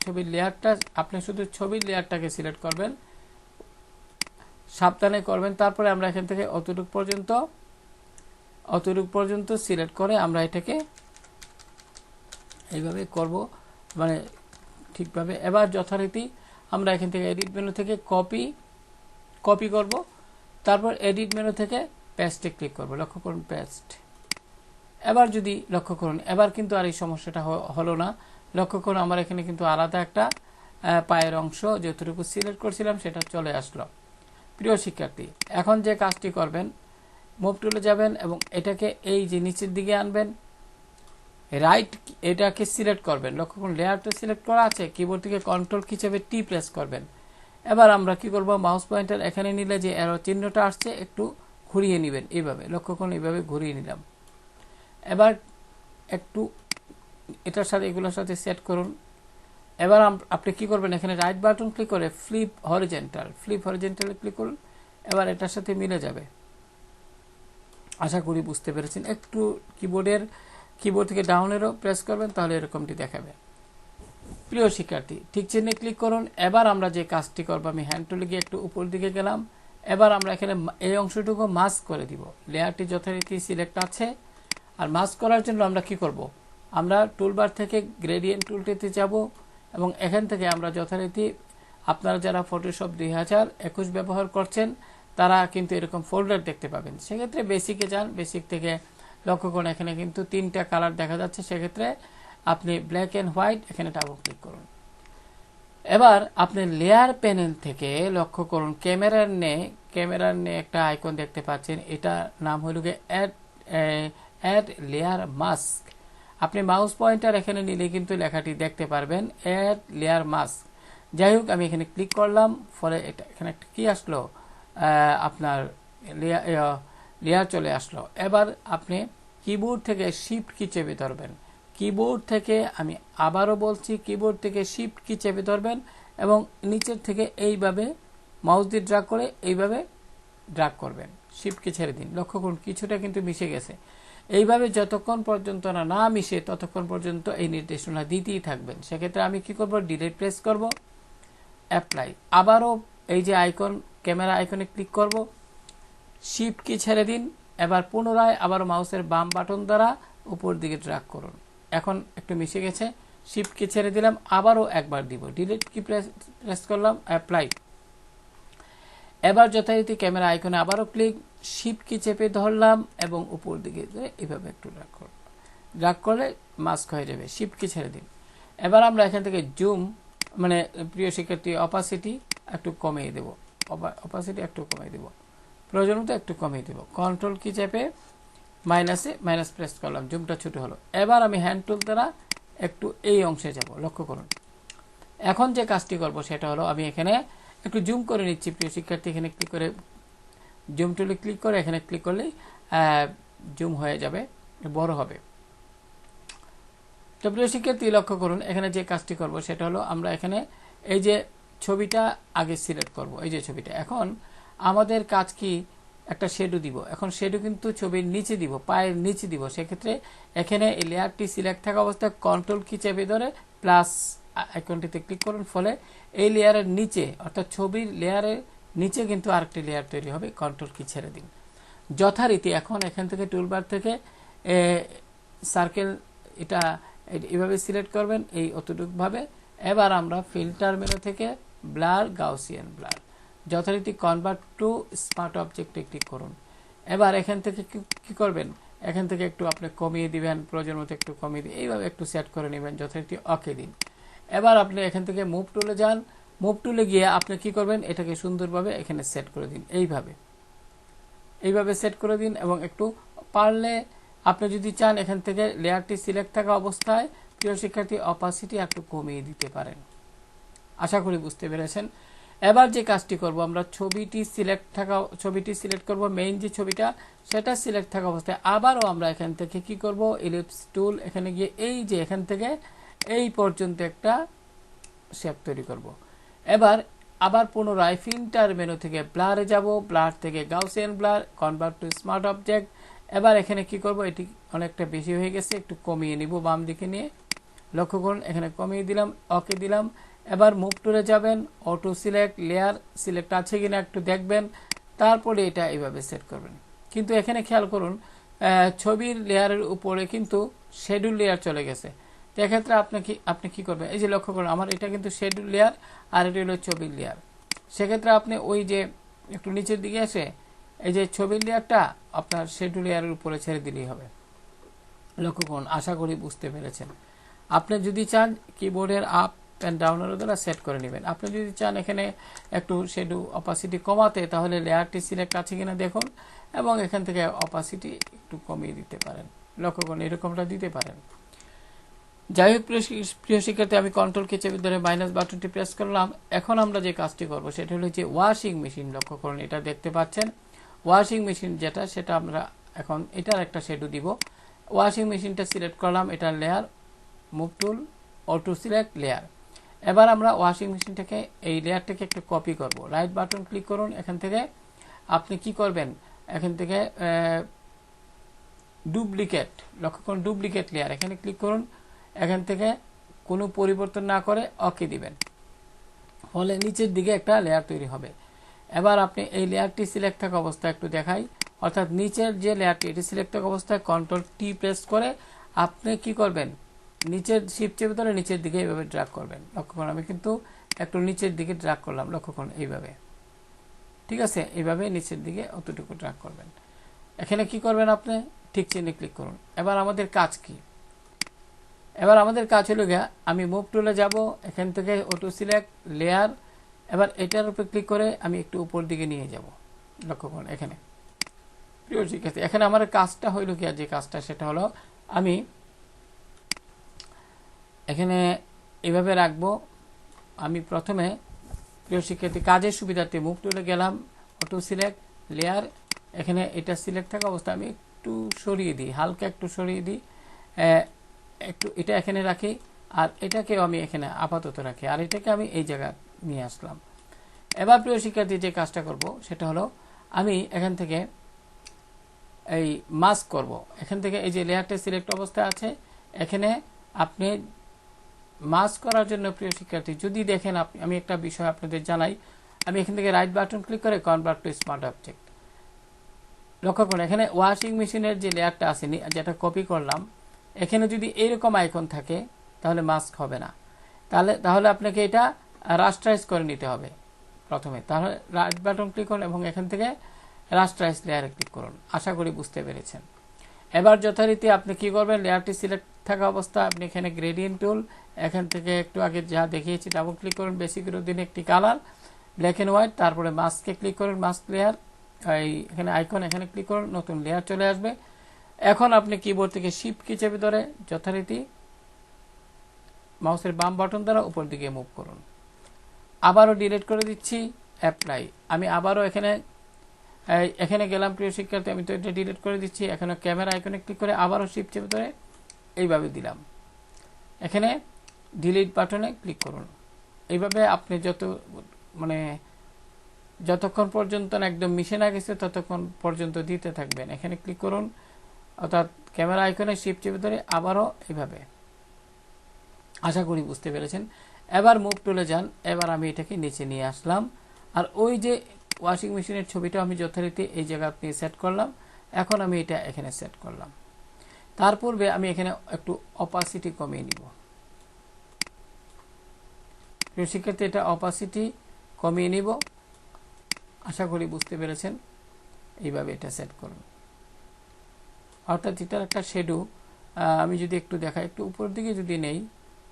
A: ছবির লেয়ারটা আপনি শুধু ছবির লেয়ারটাকে সিলেক্ট করবেন, সাবধানে করবেন। তারপরে আমরা এখান থেকে অতটুক পর্যন্ত সিলেক্ট করে আমরা এটাকে এইভাবে করব, মানে ঠিকভাবে। এবার যথারীতি আমরা এখান থেকে এডিট মেনু থেকে কপি করব, তারপর এডিট মেনু থেকে পেস্টে ক্লিক করব। লক্ষ্য করুন, পেস্ট। এবার যদি লক্ষ্য করুন, এবার কিন্তু আর এই সমস্যাটা হলো না। লক্ষ্য করুন, আমার এখানে কিন্তু আলাদা একটা পায়ের অংশ যতটুকু সিলেক্ট করছিলাম সেটা চলে আসলো। প্রিয় শিক্ষার্থী, এখন যে কাজটি করবেন, মুভ টুলে যাবেন এবং এটাকে এই যে নিচের দিকে আনবেন, রাইট এটাকে সিলেক্ট করবেন। লক্ষ্য করুন লেয়ারটা সিলেক্ট করা আছে, কিবোর্ড থেকে কন্ট্রোল কি চেপে টি প্রেস করবেন। এবার আমরা কি করব, মাউস পয়েন্টার এখানে নিলে যে অ্যারো চিহ্নটা আসছে একটু ঘুরিয়ে নেবেন এইভাবে। লক্ষ্য করুন এইভাবে ঘুরিয়ে নিলাম। এবার একটু এটার সাথে এগুলোর সাথে সেট করুন। এবার আপনি কি করবেন, এখানে রাইট বাটন ক্লিক করে ফ্লিপ হরিজেন্টাল ক্লিক করুন। এবার এটার সাথে মিলে যাবে। আশা করি বুঝতে পেরেছেন। একটু কিবোর্ড থেকে ডাউনেরও প্রেস করবেন, তাহলে এরকমটি দেখাবে। প্রিয় শিক্ষার্থী, ঠিক চিহ্নে ক্লিক করুন। এবার আমরা যে কাজটি করবো, আমি হ্যান্ড টুলে গিয়ে একটু উপর দিকে গেলাম। এবার আমরা এখানে এই অংশটুকু মাস্ক করে দিব। লেয়ারটি যথারীতি সিলেক্ট আছে। আর মাস্ক করার জন্য আমরা কি করব, আমরা টুলবার থেকে গ্রেডিয়েন্ট টুলটিতে যাব এবং এখান থেকে আমরা যথারীতি, আপনারা যারা ফটোশপ 2021 ব্যবহার করছেন তারা কিন্তু এরকম ফোল্ডার দেখতে পাবেন। সেক্ষেত্রে বেসিকে যান, বেসিক থেকে লক্ষ্য করুন এখানে কিন্তু 3টা কালার দেখা যাচ্ছে। সেক্ষেত্রে আপনি ব্ল্যাক অ্যান্ড হোয়াইট এখানে ডাবল ক্লিক করুন। এবার আপনি লেয়ার প্যানেল থেকে লক্ষ্য করুন ক্যামেরার নে একটা আইকন দেখতে পাচ্ছেন। এটা নাম হলো অ্যাড লেয়ার মাস্ক। আপনি মাউস পয়েন্টার এখানে নিলে কিন্তু লেখাটি দেখতে পারবেন, অ্যাড লেয়ার মাস্ক। যাই হোক, আমি এখানে ক্লিক করলাম, ফলে এটা এখানে একটা কি আসলো, আপনার লেয়ার চলে আসলো। এবার আপনি কিবোর্ড থেকে শিফট কি চেপে ধরবেন। কিবোর্ড থেকে, আমি আবারও বলছি, কিবোর্ড থেকে শিফট কি চেপে ধরবেন এবং নিচের থেকে এইভাবে মাউস দিয়ে ড্র্যাগ করে এইভাবে ড্র্যাগ করবেন। শিফট কি ছেড়ে দিন। লক্ষ্য করুন কিছুটা কিন্তু মিশে গেছে। এইভাবে যতক্ষণ পর্যন্ত না মিশে ততক্ষণ পর্যন্ত এই নির্দেশনা দিতেই থাকবেন। সেক্ষেত্রে আমি কি করব, ডিলিট প্রেস করব, অ্যাপ্লাই। আবারও এই যে আইকন, ক্যামেরা আইকনে ক্লিক করব, শিফট কি ছেড়ে দিন। এবার পুনরায় আবার মাউসের বাম বাটন দ্বারা উপর দিকে ড্র্যাগ করুন। এখন একটু মিশে গেছে, শিফট কি ছেড়ে দিলাম, আবারও একবার দিব, ডিলিট কি প্রেস করলাম, অ্যাপ্লাই। এবার যথারীতি ক্যামেরা আইকনে আবারও ক্লিক, শিফট কি চেপে ধরলাম এবং উপর দিকে এইভাবে একটু ড্র্যাগ করলে মাস্ক হয়ে যাবে। শিফট কি ছেড়ে দিন। এবার আমরা এখান থেকে জুম, মানে প্রিয় শিক্ষার্থী, অপাসিটি একটু কমিয়ে দেব, প্রয়োজন মতো একটু কমিয়ে দেব। কন্ট্রোল কি চেপে মাইনাস প্রেস করলাম, জুমটা ছোট হলো। এবার আমি হ্যান্ড টুল দ্বারা একটু এই অংশে যাব। লক্ষ্য করুন এখন যে কাজটি করব সেটা হলো, আমি এখানে একটু জুম করে নিচ্ছি। প্রিয় শিক্ষার্থী, এখানে ক্লিক করে জুম টুলে ক্লিক করে এখানে ক্লিক করলেই জুম হয়ে যাবে, বড় হবে। তো প্রিয় শিক্ষার্থী লক্ষ্য করুন এখানে যে কাজটি করব সেটা হলো, আমরা এখানে এই যে ছবিটা আগে সিলেক্ট করব, এই যে ছবিটা। এখন আমাদের কাজ কি, একটা শেডো দিব। এখন শেডো কিন্তু ছবির নিচে দিব, পায়ের নিচে দিব। সেক্ষেত্রে এখানে এই লেয়ারটি সিলেক্ট থাকা অবস্থায় কন্ট্রোল কি চেপে ধরে প্লাস আইকনটিতে ক্লিক করুন। ফলে এই লেয়ারের নিচে, অর্থাৎ ছবির লেয়ারের নিচে কিন্তু আরেকটি লেয়ার তৈরি হবে। কন্ট্রোল কি ছেড়ে দিন। যথারীতি এখন এখান থেকে টুলবার থেকে সার্কেল এটা এইভাবে সিলেক্ট করবেন, এই অতটুকভাবে। এবার আমরা ফিল্টার মেনু থেকে ব্লার, গাউসিয়ান ব্লার, যথারীতি কনভার্ট টু স্মার্ট অবজেক্টে ক্লিক করুন। এবার এখান থেকে কি করবেন, এখান থেকে একটু আপনি কমিয়ে দিবেন, প্রয়োজন মতো একটু কমিয়ে দিয়ে এইভাবে একটু সেট করে নেবেন, যথারীতি ওকে দিন। এবার আপনি এখান থেকে মুভ টুলে যান। মুভ টুলে গিয়ে আপনি কি করবেন, এটাকে সুন্দরভাবে এখানে সেট করে দিন, এইভাবে সেট করে দিন। এবং একটু পারলে আপনি যদি চান এখান থেকে লেয়ারটি সিলেক্ট থাকা অবস্থায় প্রিয় শিক্ষার্থী অপাসিটি একটু কমিয়ে দিতে পারেন। আশা করি বুঝতে পেরেছেন। এবার যে কাজটি করব, আমরা ছবিটি সিলেক্ট করব, মেইন যে ছবিটা সেটা সিলেক্ট থাকা অবস্থায় আবারও আমরা এখান থেকে কি করব, ইলিপস টুল এখানে গিয়ে এই যে এখান থেকে এই পর্যন্ত একটা শেপ তৈরি করব। এবার আবার পুনরায় ফিল্টার মেনু থেকে ব্লারে যাব, ব্লার থেকে Gaussian blur, convert to smart object. এবার এখানে কি করব, এটি অনেকটা বেশি হয়ে গেছে, একটু কমিয়ে নিব বাম দিকে নিয়ে। লক্ষ্য করুন এখানে কমিয়ে দিলাম, ওকে দিলাম। এবার মুভ টুলে যাবেন, অটো সিলেক্ট, লেয়ার সিলেক্ট আছে কিনা একটু দেখবেন, তারপরে এটা এইভাবে সেট করবেন। কিন্তু এখানে খেয়াল করুন ছবির লেয়ারের উপরে কিন্তু শেডুল লেয়ার চলে গেছে। তো এক্ষেত্রে আপনি কি করবেন, এই যে লক্ষ্য করুন আমার এটা কিন্তু শেডুল লেয়ার আর এটা হলো ছবির লেয়ার। সেক্ষেত্রে আপনি ওই যে একটু নিচের দিকে এসে এই যে ছবির লেয়ারটা আপনার শেডুল লেয়ারের উপরে ছেড়ে দিলেই হবে। লক্ষ্য করুন, আশা করি বুঝতে পেরেছেন। আপনি যদি চান কিবোর্ডের আপ পেন ডাউনের দ্বারা সেট করে নেবেন। আপনি যদি চান এখানে একটু শ্যাডো অপাসিটি কমাতে, তাহলে লেয়ারটি সিলেক্ট আছে কিনা দেখুন এবং এখান থেকে অপাসিটি একটু কমিয়ে দিতে পারেন। লক্ষ্য করুন এরকমটা দিতে পারেন। যাই হোক প্রিয় শিক্ষার্থী, আমি কন্ট্রোল কি চেপে ধরে মাইনাস বাটনটি প্রেস করলাম। এখন আমরা যে কাজটি করব সেটা হলো যে ওয়াশিং মেশিন। লক্ষ্য করুন এটা দেখতে পাচ্ছেন ওয়াশিং মেশিন যেটা, সেটা আমরা এখন এটার একটা শ্যাডো দিব। ওয়াশিং মেশিনটা সিলেক্ট করলাম, এটা layer, move tool, auto select layer. এবার আমরা ওয়াশিং মেশিনটাকে এই লেয়ারটাকে একটু কপি করব। রাইট বাটন ক্লিক করুন, এখান থেকে আপনি কি করবেন, এখান থেকে ডুপ্লিকেট, লক্ষ্য করুন ডুপ্লিকেট লেয়ার, এখানে ক্লিক করুন। এখান থেকে কোনো পরিবর্তন না করে ওকে দিবেন, ফলে নিচের দিকে একটা লেয়ার তৈরি হবে। এবার আপনি এই লেয়ারটি সিলেক্ট থাকা অবস্থায় একটু দেখাই, অর্থাৎ নিচের যে লেয়ারটি এটি সিলেক্ট থাকা অবস্থায় কন্ট্রোল টি প্রেস করে আপনি কি করবেন, নিচের শিফট চেপে ধরে নিচের দিকে এইভাবে ড্র্যাগ করবেন। লক্ষ্য করুন আমি কিন্তু একটু নিচের দিকে ড্র্যাগ করলাম, লক্ষ্য করুন এইভাবে, ঠিক আছে, এইভাবে নিচের দিকে অতটুকু ড্র্যাগ করবেন। এখানে কি করবেন, আপনি ঠিক চিহ্নে ক্লিক করুন। এবার আমাদের কাজ কি, এবার আমাদের কাজ হলো গিয়া আমি মুভ টুলে যাব, এখান থেকে অটো সিলেক্ট লেয়ার, এবার এটার উপর ক্লিক করে আমি একটু উপর দিকে নিয়ে যাব। লক্ষ্য করুন এখানে প্রিয় শিক্ষার্থী, এখানে আমার কাজটা হইল কি, যে কাজটা সেটা হলো আমি এখানে এভাবে রাখবো। আমি প্রথমে প্রিয় শিক্ষার্থী কাজের সুবিধার্থে মুভ টুলে গেলাম, অটো সিলেক্ট লেয়ার, এখানে এটা সিলেক্ট থাকা অবস্থা আমি একটু সরিয়ে দিই, হালকা একটু সরিয়ে দিই, একটু এটা এখানে রাখি, আর এটাকেও আমি এখানে আপাতত রাখি, আর এটাকে আমি এই জায়গায় নিয়ে আসলাম। এবার প্রিয় শিক্ষার্থী যে কাজটা করব সেটা হলো আমি এখান থেকে এই মাস্ক করব। এখান থেকে এই যে লেয়ারটা সিলেক্ট অবস্থায় আছে, এখানে আপনি মাস্ক করার জন্য প্রিয় শিক্ষার্থী যদি দেখেন, আমি একটা বিষয় আপনাদের জানাই, আমি এখান থেকে রাইট বাটন ক্লিক করে কনভার্ট টু স্মার্ট অবজেক্ট। লক্ষ্য করুন এখানে ওয়াশিং মেশিনের যে লেয়ারটা আছে যেটা কপি করলাম, এখানে যদি এইরকম আইকন থাকে তাহলে মাস্ক হবে না, তাহলে আপনাকে এটা রাস্টারাইজ করে নিতে হবে প্রথমে। তাহলে রাইট বাটন ক্লিক করুন এবং এখান থেকে রাস্টারাইজ লেয়ারে ক্লিক করুন। আশা করি বুঝতে পেরেছেন। এবার যথারীতি আপনি কি করবেন, লেয়ারটি সিলেক্ট থাকা অবস্থা আপনি এখানে গ্রেডিয়েন্ট টুল, এখান থেকে একটু আগে যা দেখিয়েছি ডাবল ক্লিক করুন, বেসিকের অধীনে একটি কালার ব্ল্যাক এন্ড হোয়াইট, তারপরে মাস্কে ক্লিক করুন, মাস্ক লেয়ার, এখানে আইকন, এখানে ক্লিক করুন, নতুন লেয়ার চলে আসবে। এখন আপনি কিবোর্ড থেকে শিফট কি চেপে ধরে যথারীতি মাউসের বাম বাটন দ্বারা উপর দিকে মুভ করুন। আবারও ডিলিট করে দিচ্ছি, অ্যাপ্লাই। আমি আবারও এখানে গেলাম প্রিয় শিক্ষার্থী, আমি তো এটা ডিলিট করে দিচ্ছি। এখানে ক্যামেরা আইকনে ক্লিক করে আবারও শিফট চেপে ধরে এইভাবে দিলাম, এখানে ডিলিট বাটনে ক্লিক করুন। এইভাবে আপনি যতক্ষণ পর্যন্ত একদম মিশে না গেছে ততক্ষণ পর্যন্ত দিতে থাকবেন। এখানে ক্লিক করুন, অর্থাৎ ক্যামেরা আইকনে শিফট চেপে ধরে আবারও এইভাবে। আশা করি বুঝতে পেরেছেন। এবার মুভ টুলে যান, এবার আমি এটাকে নিচে নিয়ে আসলাম, আর ওই যে ওয়াশিং মেশিনের ছবিটা আমি যথারীতি এই জায়গা আপনি সেট করলাম। এখন আমি এটা এখানে সেট করলাম। তার পূর্বে আমি এখানে একটু অপাসিটি কমিয়ে নিব। শিক্ষার্থী এটা অপাসিটি কমিয়ে নিব, আশা করি বুঝতে পেরেছেন। এইভাবে এটা সেট করুন, অর্থাৎ এটার একটা শ্যাডো আমি যদি একটু দেখাই, একটু উপর দিকে যদি নেই,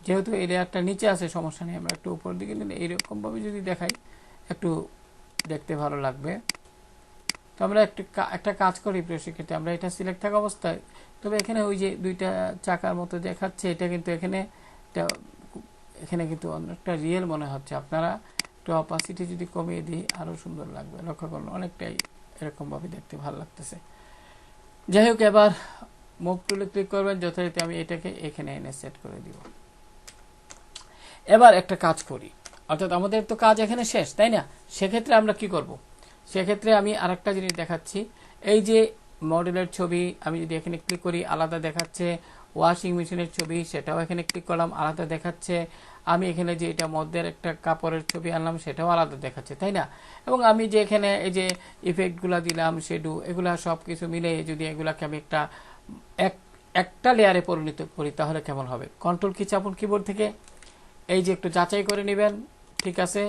A: যেহেতু এই লেয়ারটা নিচে আছে সমস্যা নেই, আমরা একটু উপর দিকে নিলে এইরকমভাবে যদি দেখাই একটু দেখতে ভালো লাগবে। তো আমরা একটা কাজ করি প্রিয় শিক্ষার্থী, আমরা এটা সিলেক্ট থাকা অবস্থায়, তবে এখানে ওই যে দুইটা চাকার মতো দেখাচ্ছে, এটা কিন্তু এখানে কিন্তু অনেকটা রিয়েল মনে হচ্ছে। আপনারা একটু অপাসিটি যদি কমিয়ে দিই আরো সুন্দর লাগবে। লক্ষ্য করুন অনেকটাই এরকম ভাবে দেখতে ভালো লাগতেছে। যাই হোক, এবার মুভ টুলে ক্লিক করবেন, যথারীতি আমি এটাকে এখানে এনে সেট করে দিব। এবার একটা কাজ করি, অর্থাৎ আমাদের তো কাজ এখানে শেষ, তাই না? সেক্ষেত্রে আমরা কি করব, সেক্ষেত্রে আমি আরেকটা জিনিস দেখাচ্ছি। এই যে মডেলের ছবি আমি যদি এখানে ক্লিক করি আলাদা দেখাচ্ছে, ওয়াশিং মেশিনের ছবি সেটাও এখানে ক্লিক করলাম আলাদা দেখাচ্ছে, আমি এখানে যে এটা মধ্যের একটা কাপড়ের ছবি আনলাম সেটাও আলাদা দেখাচ্ছে, তাই না? এবং আমি যে এখানে এই যে ইফেক্টগুলা দিলাম, শেডো, এগুলা সব কিছু মিলে যদি এগুলাকে আমি একটা লেয়ারে পরিণত করি তাহলে কেমন হবে? কন্ট্রোল কি চাপুন কিবোর্ড থেকে, এই যে একটু যাচাই করে নেবেন ঠিক আছে,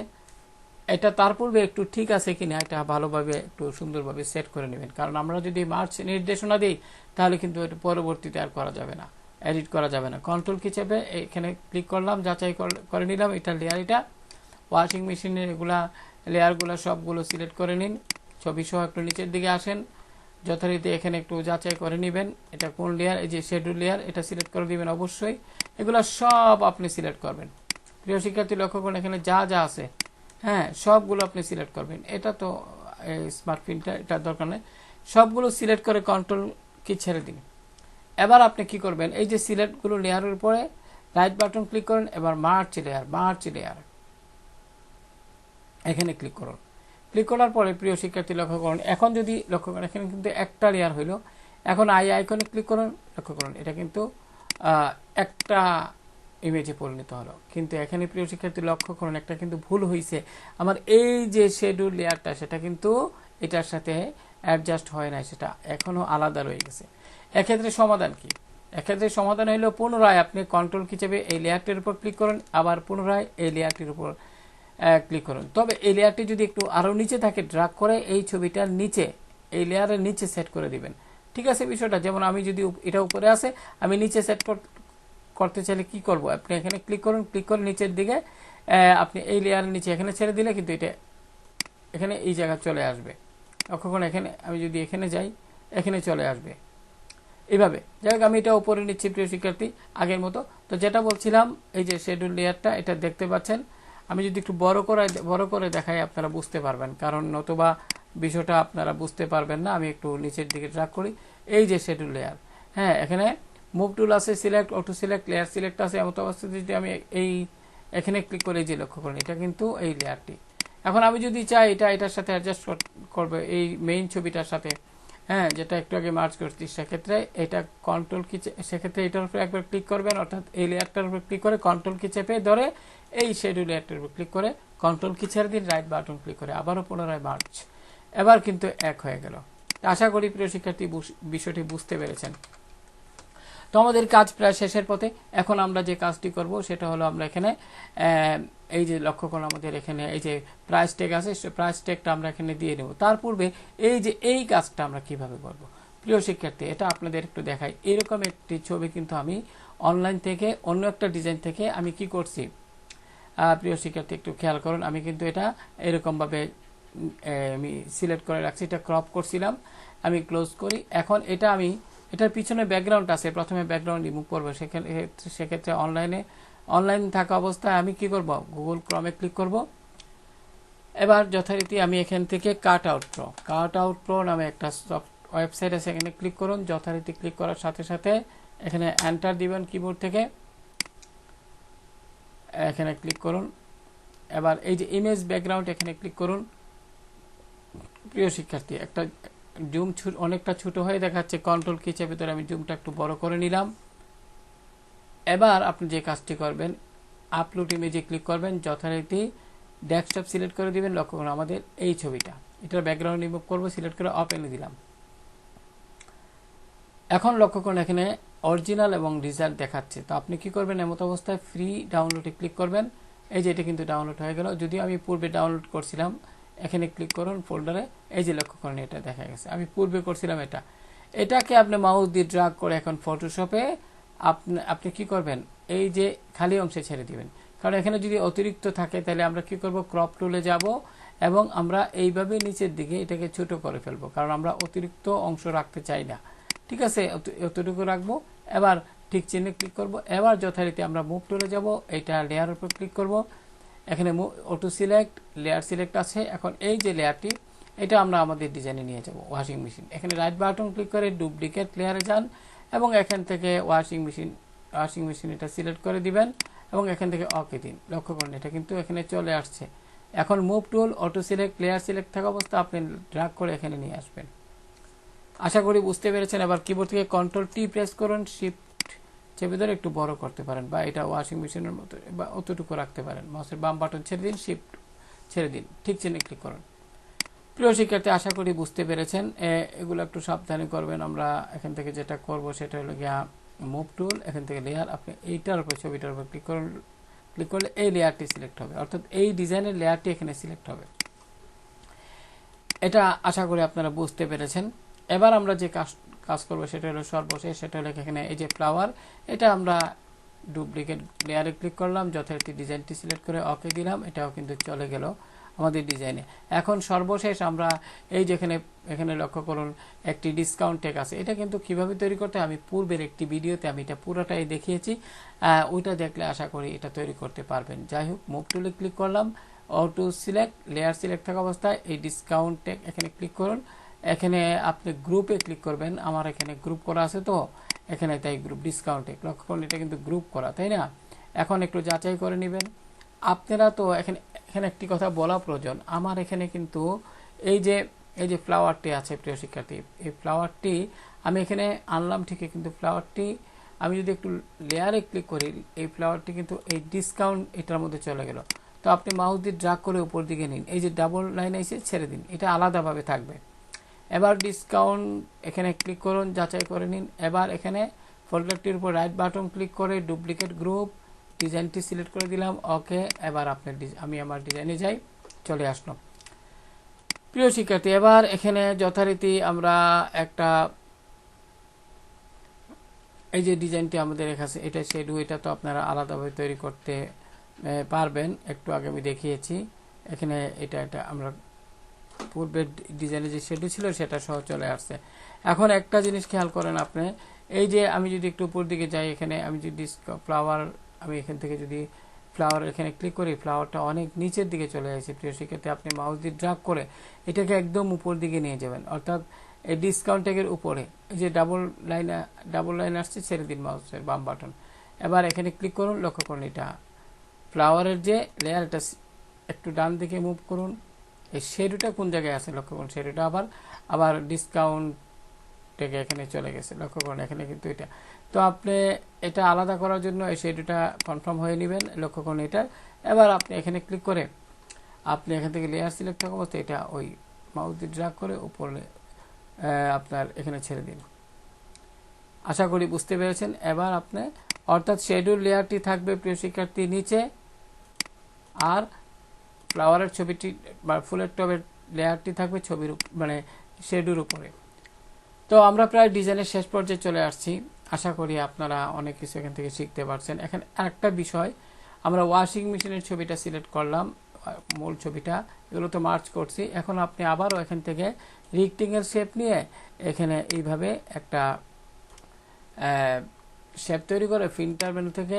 A: এটা তার পূর্বে একটু ঠিক আছে কিনা এটা ভালোভাবে একটু সুন্দরভাবে সেট করে নেবেন, কারণ আমরা যদি মার্চ নির্দেশনা দিই তাহলে কিন্তু এটা পরবর্তীতে আর করা যাবে না। এডিট করা যাবে না। কন্ট্রোল কি চেপে এখানে ক্লিক করলাম, যাচাই করে নিলাম এটা লেয়ার। এটা ওয়াশিং মেশিনের এগুলা লেয়ারগুলো সবগুলো সিলেক্ট করে নিন, ছবি সহ একটু নিচের দিকে আসেন, যথারীতি এখানে একটু যাচাই করে নেবেন এটা কোন লেয়ার। এই যে শেডুল লেয়ার, এটা সিলেক্ট করে দিবেন অবশ্যই। এগুলো সব আপনি সিলেক্ট করবেন। প্রিয় শিক্ষার্থী লক্ষ্য করুন এখানে যা যা আছে, হ্যাঁ সবগুলো আপনি সিলেক্ট করবেন। এটা তো স্মার্ট প্রিন্টার, এটা দরকার নেই। সবগুলো সিলেক্ট করে কন্ট্রোল কি ছেড়ে দিন। এবার আপনি কি করবেন, এই যে সিলেক্টগুলো লেয়ারের উপরে রাইট বাটন ক্লিক করেন, এবার মার্চ লেয়ার এখানে ক্লিক করুন। ক্লিক করার পরে প্রিয় শিক্ষার্থী লক্ষ্য করুন, এখন যদি লক্ষ্য করেন এখানে কিন্তু একটা লেয়ার হইল। এখন আইকনে ক্লিক করুন, লক্ষ্য করুন এটা কিন্তু একটা ইমেজে পরিণত হলো। কিন্তু এখানে প্রিয় শিক্ষার্থী লক্ষ্য করুন একটা কিন্তু ভুল হয়েছে। আমার এই যে শেডুল লেয়ারটা সেটা কিন্তু এটার সাথে অ্যাডজাস্ট হয় না, সেটা এখনো আলাদা রয়ে গেছে। এক্ষেত্রে সমাধান কি? এক্ষেত্রে সমাধান হলো পুনরায় আপনি কন্ট্রোল কি চেপে এই লেয়ারটির উপর ক্লিক করেন, আবার পুনরায় এই লেয়ারটির উপর ক্লিক করুন। তবে এই লেয়ারটি যদি একটু আরো নিচে থাকে, ড্রাগ করে এই ছবিটার নিচে, এই লেয়ারের নিচে সেট করে দিবেন। ঠিক আছে বিষয়টা? যেমন আমি যদি এটা উপরে আছে, আমি নিচে সেট করতে চাইলে কি করব, আপনি এখানে ক্লিক করুন, ক্লিক করে নিচের দিকে আপনি এই লেয়ারের নিচে এখানে ছেড়ে দিলে কিন্তু এটা এখানে এই জায়গা চলে আসবে। লক্ষ্য করুন এখানে আমি যদি এখানে যাই, এখানে চলে আসবে এইভাবে। যাই হোক আমি এটা উপরে নিচ্ছি প্রিয় শিক্ষার্থী আগের মতো। তো যেটা বলছিলাম, এই যে শেডুল লেয়ারটা এটা দেখতে পাচ্ছেন। আমি যদি একটু বড় করে দেখাই আপনারা বুঝতে পারবেন, কারণ নতুবা বিষয়টা আপনারা বুঝতে পারবেন না। আমি একটু নিচের দিকে ড্র্যাগ করি, এই যে শেডুল লেয়ার, হ্যাঁ এখানে মুভ টুল আছে, select, auto select, layer select আছে। এমন অবস্থাতে যদি আমি এই এখানে ক্লিক করে যে লক্ষ্য করেন এটা কিন্তু এই লেয়ারটি। এখন আমি যদি চাই এটার সাথে অ্যাডজাস্ট করবে এই মেইন ছবিটার সাথে, হ্যাঁ যেটা একটু আগে মার্চ করছি, সেক্ষেত্রে এটা কন্ট্রোল কি, সেক্ষেত্রে এটার উপরে একবার ক্লিক করবেন, অর্থাৎ এই লেয়ারটার উপর ক্লিক করে কন্ট্রোল কি চেপে ধরে এই শেডুল লেয়ারটার উপর ক্লিক করে কন্ট্রোল কি ছেড়ে দিন, রাইট বাটন ক্লিক করে আবারও পুনরায় মার্চ। এবার কিন্তু এক হয়ে গেল। আশা করি প্রিয় শিক্ষার্থী বিষয়টি বুঝতে পেরেছেন। তো আমাদের কাজ প্রায় শেষের পথে। এখন আমরা যে কাজটি করব সেটা হলো আমরা এখানে এই যে লক্ষ্য করুন আমাদের এখানে এই যে প্রাইস ট্যাগ আছে, প্রাইস ট্যাগটা আমরা এখানে দিয়ে নেব। তার পূর্বে এই যে এই কাজটা আমরা কিভাবে করব প্রিয় শিক্ষার্থী, এটা আপনাদের একটু দেখাই। এরকম একটি ছবি কিন্তু আমি অনলাইন থেকে অন্য একটা ডিজাইন থেকে আমি কি করছি প্রিয় শিক্ষার্থী একটু খেয়াল করুন। আমি কিন্তু এটা এরকম ভাবে আমি সিলেক্ট করে রাখছি, এটা ক্রপ করছিলাম, আমি ক্লোজ করি। এখন এটা আমি এটার পিছনে ব্যাকগ্রাউন্ড আছে, প্রথমে ব্যাকগ্রাউন্ড রিমুভ করবো। সেক্ষেত্রে অনলাইন থাকা অবস্থায় আমি কি করব, গুগল ক্রমে ক্লিক করব। এবার যথারীতি আমি এখান থেকে কাট আউট প্রো নামে একটা ওয়েবসাইট আছে, এখানে ক্লিক করুন। যথারীতি ক্লিক করার সাথে সাথে এখানে এন্টার দিবেন কিবোর্ড থেকে, এখানে ক্লিক করুন। এবার এই যে ইমেজ ব্যাকগ্রাউন্ড এখানে ক্লিক করুন। প্রিয় শিক্ষার্থী একটা জুম অনেকটা ছোট হয়ে দেখাচ্ছে, কন্ট্রোল কি চেপে ধরে আমি জুমটা একটু বড় করে নিলাম। এবার আপনি যে কাজটি করবেন, আপলোড ইমেজে ক্লিক করবেন, যথারীতি ডেস্কটপ সিলেক্ট করে দিবেন। লক্ষ্য করুন আমাদের এই ছবিটা, এটার ব্যাকগ্রাউন্ড রিমুভ করবো, সিলেক্ট করে ওপেনে দিলাম। এখন লক্ষ্য করুন এখানে অরিজিনাল এবং রেজাল্ট দেখাচ্ছে। তো আপনি কি করবেন, এমত অবস্থায় ফ্রি ডাউনলোডে ক্লিক করবেন। এই যে এটা কিন্তু ডাউনলোড হয়ে গেল, যদিও আমি পূর্বে ডাউনলোড করছিলাম। এখানে ক্লিক করুন ফোল্ডারে, এই যে লক্ষ্য করুন এটা দেখা গেছে, আমি পূর্বে করছিলাম এটাকে আপনি মাউস দিয়ে ড্র্যাগ করে এখন ফটোশপে আপনি কি করবেন, এই যে খালি অংশে ছেড়ে দিবেন। কারণ এখানে যদি অতিরিক্ত থাকে তাহলে আমরা কি করব, ক্রপ টুলে যাব এবং আমরা এইভাবে নিচের দিকে এটাকে ছোট করে ফেলবো, কারণ আমরা অতিরিক্ত অংশ রাখতে চাই না। ঠিক আছে, এতটুকু রাখবো। এবার ঠিক চিহ্নে ক্লিক করব। এবার যথারীতি আমরা মুভ টুলে যাব, এটা লেয়ার উপর ক্লিক করব। এখানে অটো সিলেক্ট, লেয়ার সিলেক্ট আছে। এখন এই যে লেয়ারটি, এটা আমরা আমাদের ডিজাইনে নিয়ে যাব ওয়াশিং মেশিন। এখানে রাইট বাটন ক্লিক করে ডুপ্লিকেট লেয়ারে যান এবং এখান থেকে ওয়াশিং মেশিন এটা সিলেক্ট করে দিবেন এবং এখান থেকে ওকে দিন। লক্ষ্য করুন এটা কিন্তু এখানে চলে আসছে। এখন move tool, auto select, layer select থাকা অবস্থা আপনি ড্র্যাগ করে এখানে নিয়ে আসবেন। আশা করি বুঝতে পেরেছেন। এবার কিবোর্ড থেকে কন্ট্রোল টি প্রেস করুন, শিফট চেপে ধরে একটু বড় করতে পারেন, বা এটা ওয়াশিং মেশিনের মতো বা অতটুকু রাখতে পারেন। মাউসের বাম বাটন ছেড়ে দিন, শিফট ছেড়ে দিন, ঠিক চিহ্নে ক্লিক করুন। প্রিয় শিক্ষার্থী আশা করি বুঝতে পেরেছেন। এগুলো একটু সাবধানে করবেন। আমরা এখান থেকে যেটা করব সেটা হলো গিয়া মুভ টুল, এখান থেকে লেয়ার, আপনি এইটার উপর ছবিটার উপর ক্লিক করুন। ক্লিক করলে এই লেয়ারটি সিলেক্ট হবে, অর্থাৎ এই ডিজাইনের লেয়ারটি এখানে সিলেক্ট হবে। এটা আশা করি আপনারা বুঝতে পেরেছেন। এবার আমরা যে কাজ করব সেটা হলো সর্বশেষ, সেটা হলো এখানে এই যে ফ্লাওয়ার, এটা আমরা ডুপ্লিকেট লেয়ারে ক্লিক করলাম, যথারীতি ডিজাইনটি সিলেক্ট করে ওকে দিলাম, এটাও কিন্তু চলে গেল আমাদের ডিজাইনে। এখন সর্বশেষ আমরা এই যেখানে এখানে লক্ষ্য করুন একটি ডিসকাউন্ট ট্যাগ আছে, এটা কিন্তু কিভাবে তৈরি করতে আমি পূর্বের একটি ভিডিওতে আমি এটা পুরোটাই দেখিয়েছি, ওইটা দেখলে আশা করি এটা তৈরি করতে পারবেন। যাই হোক, মুভ টুলে ক্লিক করলাম, অটো সিলেক্ট, লেয়ার সিলেক্ট থাকা অবস্থায় এই ডিসকাউন্ট ট্যাগ এখানে ক্লিক করুন, এখানে আপনি গ্রুপে ক্লিক করবেন, আমার এখানে গ্রুপ করা আছে তো এখানে, তাই গ্রুপ ডিসকাউন্ট ট্যাগ লক্ষ্য করুন, এটা কিন্তু গ্রুপ করা, তাই না? এখন একটু যাচাই করে নেবেন আপনারা। তো এখানে এখানে একটি কথা বলা প্রয়োজন, আমার এখানে কিন্তু এই যে ফ্লাওয়ারটি আছে প্রিয় শিক্ষার্থী, এই ফ্লাওয়ারটি আমি এখানে আনলাম ঠিকই, কিন্তু ফ্লাওয়ারটি আমি যদি একটু লেয়ারে ক্লিক করি, এই ফ্লাওয়ারটি কিন্তু এই ডিসকাউন্ট এটার মধ্যে চলে গেল। তো আপনি মাউস দিয়ে ড্রাগ করে উপর দিকে নিন, এই যে ডাবল লাইন এসে ছেড়ে দিন, এটা আলাদাভাবে থাকবে। এবার ডিসকাউন্ট এখানে ক্লিক করুন, যাচাই করে নিন। এবার এখানে ফোল্ডারটির উপর রাইট বাটন ক্লিক করে ডুপ্লিকেট গ্রুপ, ডিজাইনটি সিলেক্ট করে দিলাম, ওকে। এবার আপনার আমি আমার ডিজাইনে যাই, চলে আসলাম। প্রিয় শিক্ষার্থী, এবার এখানে যথারীতি আমরা একটা এই যে ডিজাইনটি আমাদের এখানে, এটা শেডু, এটা তো আপনারা আলাদাভাবে তৈরি করতে পারবেন, একটু আগে আমি দেখিয়েছি। এখানে এটা আমরা পূর্বের ডিজাইনে যে শেডু ছিল সেটা সহ চলে আসছে। এখন একটা জিনিস খেয়াল করেন আপনি, এই যে আমি যদি একটু উপর দিকে যাই, এখানে আমি যদি ফ্লাওয়ার, আমি এখান থেকে যদি ফ্লাওয়ার এখানে ক্লিক করি, ফ্লাওয়ারটা অনেক নিচের দিকে চলে আসে। প্রিয় শিক্ষার্থী, আপনি মাউস দিয়ে ড্রাগ করে এটাকে একদম উপর দিকে নিয়ে যাবেন, অর্থাৎ এই ডিসকাউন্ট ট্যাগের উপরে এই যে ডাবল লাইন আসছে, ছেড়ে দিন মাউসের বাম বাটন। এবার এখানে ক্লিক করুন, লক্ষ্য করুন এটা ফ্লাওয়ারের যে লেয়ার, এটা একটু ডান দিকে মুভ করুন। এই শেডুটা কোন জায়গায় আছে লক্ষ্য করুন, শেডুটা আবার ডিসকাউন্ট ট্যাগে এখানে চলে গেছে, লক্ষ্য করুন এখানে কিন্তু এটা। তো আপনি এটা আলাদা করার জন্য এই শেডুটা কনফার্ম হয়ে নেবেন, লক্ষ্য করুন এটা। এবার আপনি এখানে ক্লিক করে আপনি এখান থেকে লেয়ার সিলেক্ট থাকা অবস্থায় এটা ওই মাউস দিয়ে ড্রাগ করে উপরে আপনার এখানে ছেড়ে দিন। আশা করি বুঝতে পেরেছেন। এবার আপনি অর্থাৎ শেডুল লেয়ারটি থাকবে প্রিয় শিক্ষার্থী নিচে, আর ফ্লাওয়ারের ছবিটি বা ফুলের টবের লেয়ারটি থাকবে ছবির মানে শেডুর উপরে। তো আমরা প্রায় ডিজাইনের শেষ পর্যায়ে চলে আসছি, আশা করি আপনারা অনেক কিছু এখান থেকে শিখতে পারছেন। এখানে আরেকটা বিষয়, আমরা ওয়াশিং মেশিনের ছবিটা সিলেক্ট করলাম, মূল ছবিটা, এগুলো তো মার্চ করছি। এখন আপনি আবারও এখান থেকে রেক্টেঙ্গেল শেপ নিয়ে এখানে এইভাবে একটা শেপ তৈরি করে ফিল্টার মেনু থেকে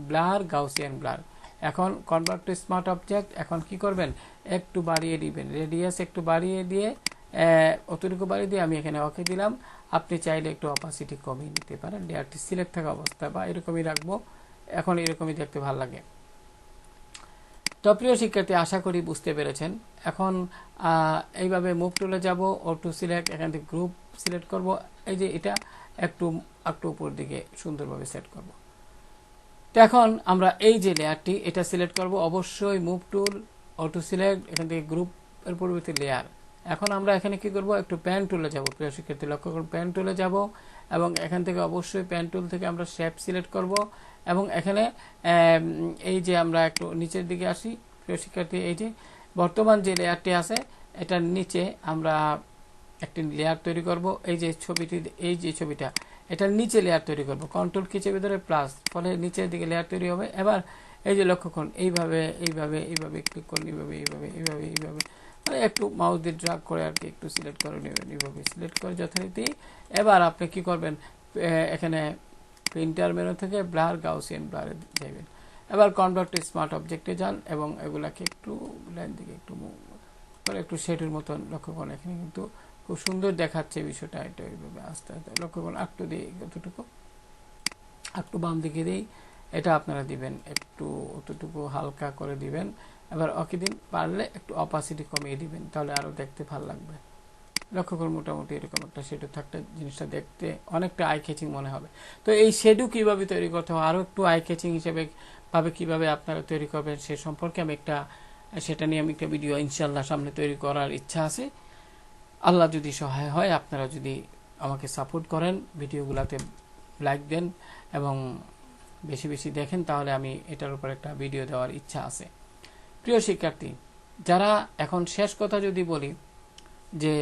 A: ব্লার, গাউসিয়ান ব্লার। এখন কনভার্ট টু স্মার্ট অবজেক্ট, এখন কি করবেন, একটু বাড়িয়ে দিবেন, রেডিয়াস একটু বাড়িয়ে দিয়ে অতটুকু বাড়িয়ে দিয়ে আমি এখানে ওকে দিলাম। আপনি চাইলে একটু অপাসিটি কমিয়ে নিতে পারেন, লেয়ারটি সিলেক্ট থাকা অবস্থায়, বা এরকমই রাখবো, এখন এরকমই দেখতে ভালো লাগে। তো প্রিয় শিক্ষার্থী, আশা করি বুঝতে পেরেছেন। এখন এইভাবে মুভ টুলে যাব, অটো সিলেক্ট, এখান থেকে গ্রুপ সিলেক্ট করব, এই যে এটা একটু উপর দিকে সুন্দরভাবে সেট করব। তো এখন আমরা এই যে লেয়ারটি এটা সিলেক্ট করব, অবশ্যই মুভ টুল, অটো সিলেক্ট, এখান থেকে গ্রুপের পরিবর্তে লেয়ার। এখন আমরা এখানে কি করব, একটু প্যান টুলে যাব, প্রিয় শিক্ষার্থী লক্ষ্য করুন, প্যান টুলে যাব এবং এখান থেকে অবশ্যই প্যান টুল থেকে আমরা শেপ সিলেক্ট করব এবং এখানে এই যে আমরা একটু নিচের দিকে আসি প্রিয় শিক্ষার্থী, এই যে বর্তমান যে লেয়ারটি আছে এটার নিচে আমরা একটি লেয়ার তৈরি করব। এই যে ছবিটি, এই যে ছবিটা, এটার নিচে লেয়ার তৈরি করব, কন্ট্রোল কি চেপে ধরে প্লাস, ফলে নিচের দিকে লেয়ার তৈরি হবে। এবার এই যে লক্ষ্য করুন, এইভাবে ক্লিক করুন, এইভাবে মানে একটু মাউস দিয়ে ড্রাগ করে আর কি একটু সিলেক্ট করে নেবেন, এইভাবে সিলেক্ট করে যথারীতি। এবার আপনি কি করবেন, এখানে প্রিন্টার মেনু থেকে ব্লার, গাউসিয়ান ব্লারে যাবেন। এবার কনভার্ট টু স্মার্ট অবজেক্টে যান এবং এগুলাকে একটু লাইন দিকে একটু মুভ করে একটু শেডের মতন, লক্ষ্য করুন এখানে কিন্তু খুব সুন্দর দেখাচ্ছে বিষয়টা। এটা এইভাবে আস্তে আস্তে লক্ষ্য করুন, একটু দিই, কতটুকু একটু বাম দিকে দিই, এটা আপনারা দিবেন, একটু অতটুকু হালকা করে দিবেন। এবার ওকে দিন, পারলে একটু অপাসিটি কমিয়ে দিবেন, তাহলে আরো দেখতে ভালো লাগবে। লক্ষ্য করুন মোটামুটি এরকম একটা শেডু থাকলে জিনিসটা দেখতে অনেকটা আই ক্যাচিং মনে হবে। তো এই শেডু কিভাবে তৈরি করতে হবে, আরো একটু আই ক্যাচিং হিসেবে কিভাবে আপনারা তৈরি করবেন সে সম্পর্কে আমি সেটা নিয়ে আমি একটা ভিডিও ইনশাল্লাহ সামনে তৈরি করার ইচ্ছা আছে। আল্লাহ যদি সহায় হয়, আপনারা যদি আমাকে সাপোর্ট করেন, ভিডিওগুলোতে লাইক দেন এবং বেশি বেশি দেখেন, তাহলে আমি এটার উপর একটা ভিডিও দেওয়ার ইচ্ছা আছে। প্রিয় শিক্ষার্থী, যারা এখন শেষ কথা যদি বলি, যে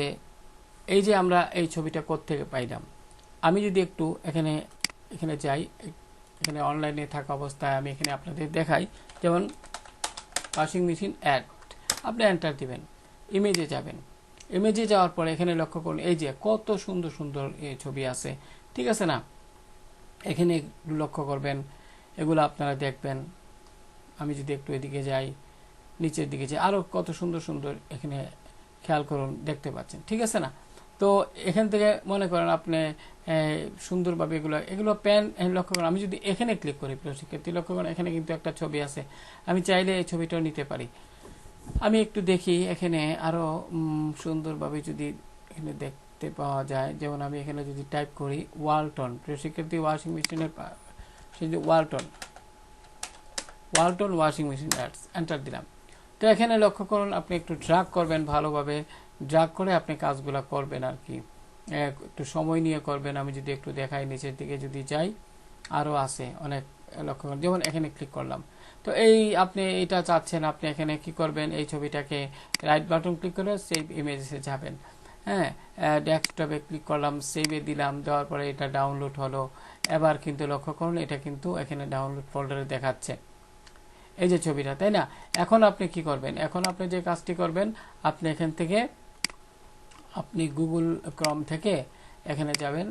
A: এই যে আমরা এই ছবিটা কোত্থেকে পাইলাম, আমি যদি একটু এখানে যাই, এখানে অনলাইনে থাকা অবস্থায় আমি এখানে আপনাদের দেখাই, যেমন ওয়াশিং মেশিন অ্যাড, আপনি এন্টার দিবেন, ইমেজে যাবেন, ইমেজে যাওয়ার পরে এখানে লক্ষ্য করুন এই যে কত সুন্দর সুন্দর ছবি আছে, ঠিক আছে না? এখানে লক্ষ্য করবেন, এগুলো আপনারা দেখবেন। আমি যদি একটু এদিকে যাই, নিচের দিকে যাই, আরো কত সুন্দর সুন্দর এখানে খেয়াল করুন, দেখতে পাচ্ছেন, ঠিক আছে না? তো এখান থেকে মনে করেন আপনি সুন্দরভাবে এগুলো পেন লক্ষ্য করেন। আমি যদি এখানে ক্লিক করি, প্রিয় শিক্ষার্থী লক্ষ্য করেন, এখানে কিন্তু একটা ছবি আছে, আমি চাইলে এই ছবিটাও নিতে পারি। আমি একটু দেখি এখানে আরো সুন্দরভাবে যদি এখানে দেখতে পাওয়া যায়, যেমন আমি এখানে যদি টাইপ করি ওয়ালটন, প্রিয় শিক্ষার্থী ওয়াশিং মেশিনের Walton washing machine ads, enter দিলাম। তো এখানে লক্ষ্য করুন, আপনি একটু ড্রাগ করবেন, ভালোভাবে ড্রাগ করে আপনি কাজগুলো করবেন আর কি, একটু সময় নিয়ে করবেন। আমি যদি একটু দেখাই, নিচের দিকে যদি যাই, আরো আছে অনেক, লক্ষ্য করুন, যেমন এখানে ক্লিক করলাম। তো এই আপনি এটা চাচ্ছেন, আপনি এখানে কি করবেন, এই ছবিটাকে রাইট বাটন ক্লিক করে সেভ ইমেজে যাবেন। হ্যাঁ, ডেস্কটপে ক্লিক করলাম, সেভে দিলাম, দেওয়ার পরে এটা ডাউনলোড হলো। এবার কিন্তু লক্ষ্য করুন, এটা কিন্তু এখানে ডাউনলোড ফোল্ডারে দেখাচ্ছে এই যে ছবিটা, তাই না? এখন আপনি কি করবেন, এখন আপনি যে কাজটি করবেন, আপনি এখান থেকে আপনি গুগল ক্রোম থেকে এখানে যাবেন।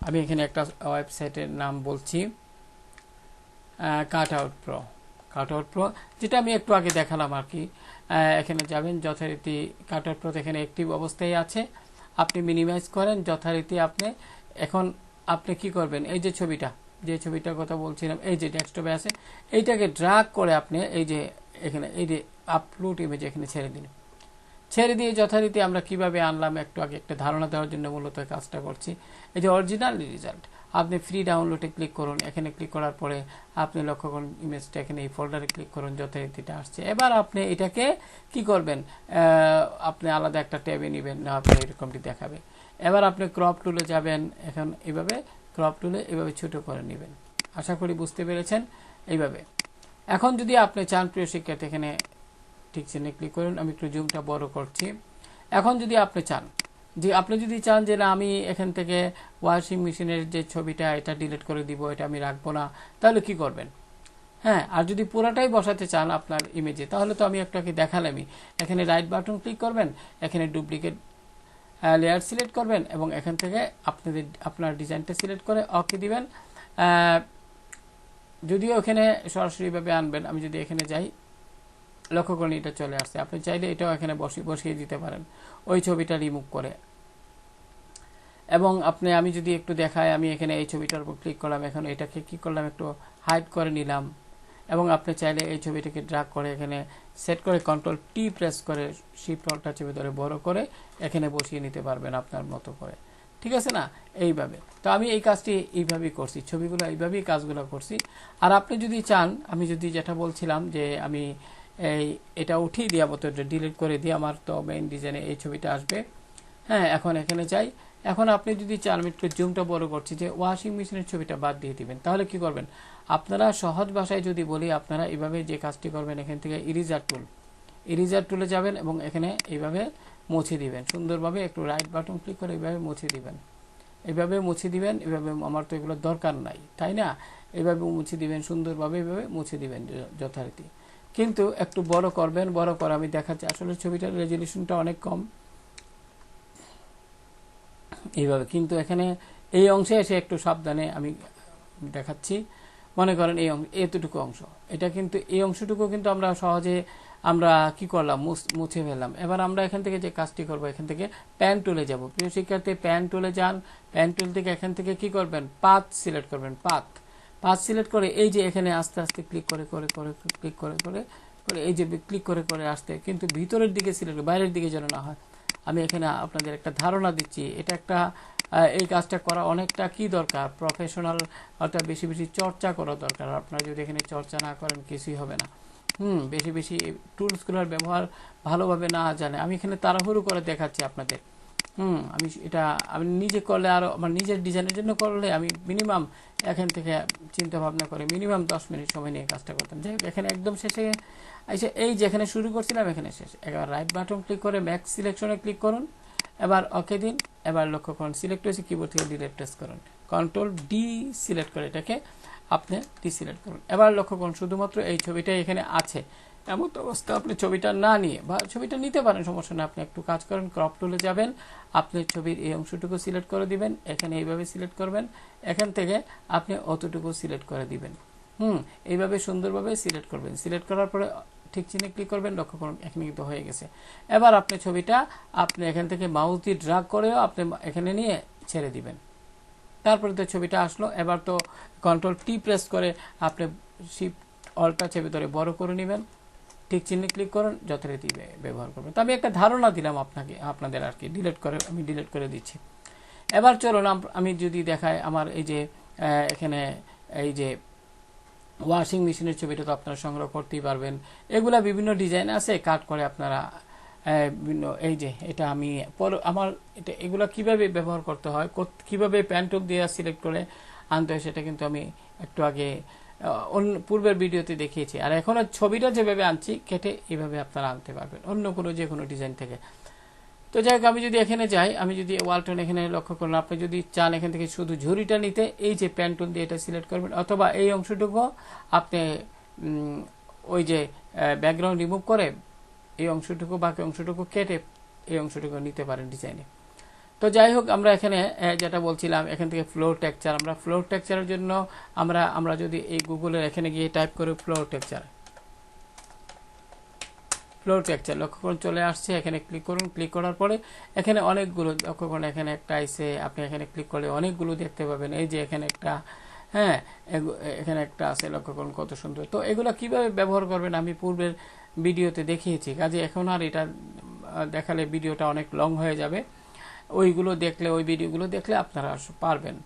A: আমি এখানে একটা ওয়েবসাইটের নাম বলছি, কাটআউট প্রো, যেটা আমি একটু আগে দেখালাম আর কি। এখানে যাবেন, যথারীতি কাটআউট প্রো এখানে অ্যাক্টিভ অবস্থায় আছে, আপনি মিনিমাইজ করেন যথারীতি। এখন আপনি কি করবেন, এই যে ছবিটার কথা বলছিলাম, এই যে ডেস্কটপে আছে, এইটাকে ড্রাগ করে আপনি এই যে এখানে এই যে আপলোড ইমেজ এখানে ছেড়ে দিয়ে যথারীতি আমরা কিভাবে আনলাম, একটু আগে একটা ধারণা দেওয়ার জন্য মূলত কাজটা করছি। এই যে অরিজিনাল রেজাল্ট, আপনি ফ্রি ডাউনলোডে ক্লিক করুন। এখানে ক্লিক করার পরে আপনি লক্ষ্য করুন ইমেজটা এখানে এই ফোল্ডারে ক্লিক করুন, যথারীতিটা আসছে। এবার আপনি এটাকে কি করবেন, আপনি আলাদা একটা ট্যাবে নেবেন, নেওয়ার পরে এরকমটি দেখাবে। এবার আপনি ক্রপ টুলে যাবেন, এখন এইভাবে ক্রপ টুলে এইভাবে ছোট করে নেবেন। আশা করি বুঝতে পেরেছেন। এইভাবে এখন যদি আপনি চান, প্রিয় শিক্ষার্থী, এখানে ঠিক চিহ্নে ক্লিক করুন, আমি একটু জুমটা বড় করছি। এখন যদি আপনি চান যে না, আমি এখান থেকে ওয়াশিং মেশিনের যে ছবিটা এটা ডিলিট করে দিব, এটা আমি রাখবো না, তাহলে কি করবেন? হ্যাঁ, আর যদি পুরাটাই বসাতে চান আপনার ইমেজে, তাহলে তো আমি একটাকে দেখালামই। এখানে রাইট বাটন ক্লিক করবেন, এখানে ডুপ্লিকেট লেয়ার সিলেক্ট করবেন এবং এখান থেকে আপনার ডিজাইনটা সিলেক্ট করে ওকে দিবেন। যদিও এখানে সরাসরিভাবে আনবেন, আমি যদি এখানে যাই, লক্ষ্য করুন এটা চলে আসছে। আপনি চাইলে এটাও এখানে বসিয়ে দিতে পারেন, ওই ছবিটা রিমুভ করে। এবং আমি যদি একটু দেখাই, আমি এখানে এই ছবিটার উপর ক্লিক করলাম, এখন এটাকে কি করলাম, একটু হাইড করে নিলাম। এবং আপনি চাইলে এই ছবিটাকে ড্রাগ করে এখানে সেট করে কন্ট্রোল টি প্রেস করে শিফট অল্টা চেপে ধরে বড় করে এখানে বসিয়ে নিতে পারবেন আপনার মতো করে, ঠিক আছে না? এইভাবে। তো আমি এই কাজটি এইভাবেই করছি, ছবিগুলো এইভাবেই কাজগুলো করছি। আর আপনি যদি চান, আমি যদি যেটা বলছিলাম যে আমি এটা উঠিয়ে দিয়ে ডিলিট করে দিয়ে আমার তো মেইন ডিজাইনে এই ছবিটা আসবে। হ্যাঁ, এখন এখানে যাই। এখন আপনি যদি চান, আমি একটু জুমটা বড় করছি, যে ওয়াশিং মেশিনের ছবিটা বাদ দিয়ে দিবেন, তাহলে কি করবেন? আপনারা সহজ ভাষায় যদি বলি, আপনারা এইভাবে যে কাজটি করবেন, এখান থেকে ইরেজার টুলে যাবেন এবং এখানে এইভাবে মুছে দিবেন সুন্দরভাবে। একটু রাইট বাটন ক্লিক করে এইভাবে মুছে দিবেন, এইভাবে আমার তো এগুলো দরকার নাই, তাই না? এইভাবে মুছে দিবেন সুন্দরভাবে, এইভাবে মুছে দিবেন যথারীতি। কিন্তু একটু বড় করবেন, বড় করে আমি দেখাচ্ছি, আসলে ছবিটার রেজলিউশনটা অনেক কম এইভাবে। কিন্তু এখানে এই অংশে এসে একটু সাবধানে আমি দেখাচ্ছি। মনে করেন এতটুকু অংশ, এটা কিন্তু এই অংশটুকু কিন্তু আমরা সহজে কি করলাম, মুছে ফেললাম। এবার আমরা এখান থেকে যে কাজটি করব, এখান থেকে প্যান টুলে যাব। প্রিয় শিক্ষার্থী, প্যান টুলে যান। প্যান টুল থেকে এখান থেকে কি করবেন, পাথ সিলেক্ট করবেন। পাথ সিলেক্ট করে এই যে এখানে আস্তে আস্তে ক্লিক করে এই যে ক্লিক করে আসতে, কিন্তু ভিতরের দিকে সিলেক্ট, বাইরের দিকে যেন না হয়। আমি এখানে আপনাদের একটা ধারণা দিচ্ছি, এটা একটা এই কাজটা করা অনেকটা কি দরকার, প্রফেশনাল, অর্থাৎ বেশি বেশি চর্চা করা দরকার। আপনারা যদি এখানে চর্চা না করেন কিছুই হবে না। বেশি বেশি টুলসগুলোর ব্যবহার ভালোভাবে না জানে, আমি এখানে তাড়াহুড়ো করে দেখাচ্ছি আপনাদের। আমি নিজে করলে, আর আমার নিজের ডিজাইনের জন্য করলে আমি মিনিমাম এখান থেকে চিন্তা ভাবনা করে মিনিমাম 10 মিনিট সময় নিয়ে কাজটা করতাম। যাই হোক, এখানে একদম শেষে এসে এই যেখানে শুরু করছিলাম এখানে শেষ। এবার রাইট বাটন ক্লিক করে ম্যাক্স সিলেকশনে ক্লিক করুন এবার ওকে দিন। এবার লক্ষ্য করুন সিলেক্ট হয়েছে, কিবোর্ড থেকে ডিলিট প্রেস করুন, কন্ট্রোল ডি সিলেক্ট করে এটাকে আপনি ডিসিলেক্ট করুন। এবার লক্ষ্য করুন শুধুমাত্র এই ছবিটা এখানে আছে, এমন অবস্থা আপনি ছবিটা না নিয়ে, বা ছবিটা নিতে পারেন সমস্যা না, আপনি একটু কাজ করেন, ক্রপ টুলে যাবেন, আপনি ছবির এই অংশটুকু সিলেক্ট করে দিবেন, এখানে এইভাবে সিলেক্ট করবেন, এখান থেকে আপনি অতটুকু সিলেক্ট করে দিবেন। এইভাবে সুন্দরভাবে সিলেক্ট করবেন। সিলেক্ট করার পরে ঠিক চিহ্নে ক্লিক করবেন, লক্ষ্য করুন এখানে কিন্তু হয়ে গেছে। এবার আপনি ছবিটা আপনি এখান থেকে মাউস দিয়ে ড্রাগ করেও আপনি এখানে নিয়ে ছেড়ে দিবেন। তারপরে তো ছবিটা আসলো। এবার তো কন্ট্রোল টি প্রেস করে আপনি শিফট অল্টা চেপে ধরে বড় করে নেবেন, ঠিক চিহ্নে ক্লিক করুন, যথারীতি ব্যবহার করবেন। তো আমি একটা ধারণা দিলাম আপনাদের আর কি, আমি ডিলিট করে দিচ্ছি। এবার চলুন আমি যদি দেখাই আমার এই যে এখানে এই যে ওয়াশিং মেশিনের ছবিটা তো আপনারা সংগ্রহ করতেই পারবেন। এগুলা বিভিন্ন ডিজাইন আছে, কাট করে আপনারা বিভিন্ন, এই যে এটা আমি আমার এটা এগুলা কিভাবে ব্যবহার করতে হয়, কিভাবে প্যান টুল দিয়ে সিলেক্ট করে আনতে হয়, সেটা কিন্তু আমি একটু আগে পূর্বের ভিডিওতে দেখিয়েছি। আর এখন ছবিটা যেভাবে আনছি কেটে এইভাবে আপনারা আনতে পারবেন অন্য কোনো যে কোনো ডিজাইন থেকে। তো যাই হোক, আমি যদি এখানে যাই, আমি যদি ওয়ালটন এখানে লক্ষ্য করুন, আপনি যদি চান এখান থেকে শুধু ঝুড়িটা নিতে, এই যে প্যান টুল দিয়ে এটা সিলেক্ট করবেন, অথবা এই অংশটুকু আপনি ওই যে ব্যাকগ্রাউন্ড রিমুভ করে এই অংশটুকু বাকি অংশটুকু কেটে এই অংশটুকু নিতে পারেন ডিজাইনে। তো যাই হোক, আমরা এখানে যেটা বলছিলাম, এখান থেকে ফ্লোর টেক্সচার, আমরা ফ্লোর টেক্সচারের জন্য আমরা যদি এই গুগলের এখানে গিয়ে টাইপ করি ফ্লোর টেক্সচার, লক্ষ্য করুন চলে আসছে। এখানে ক্লিক করুন, ক্লিক করার পরে এখানে অনেকগুলো, লক্ষ্য করুন এখানে একটা আইসে, আপনি এখানে ক্লিক করলে অনেকগুলো দেখতে পাবেন। এই যে এখানে একটা, হ্যাঁ এখানে একটা আছে, লক্ষ্য করুন কত সুন্দর। তো এগুলো কিভাবে ব্যবহার করবেন আমি পূর্বের ভিডিওতে দেখিয়েছি, কাজে এখন আর এটা দেখালে ভিডিওটা অনেক লং হয়ে যাবে। ওই ভিডিওগুলো দেখলে আপনারা পারবেন।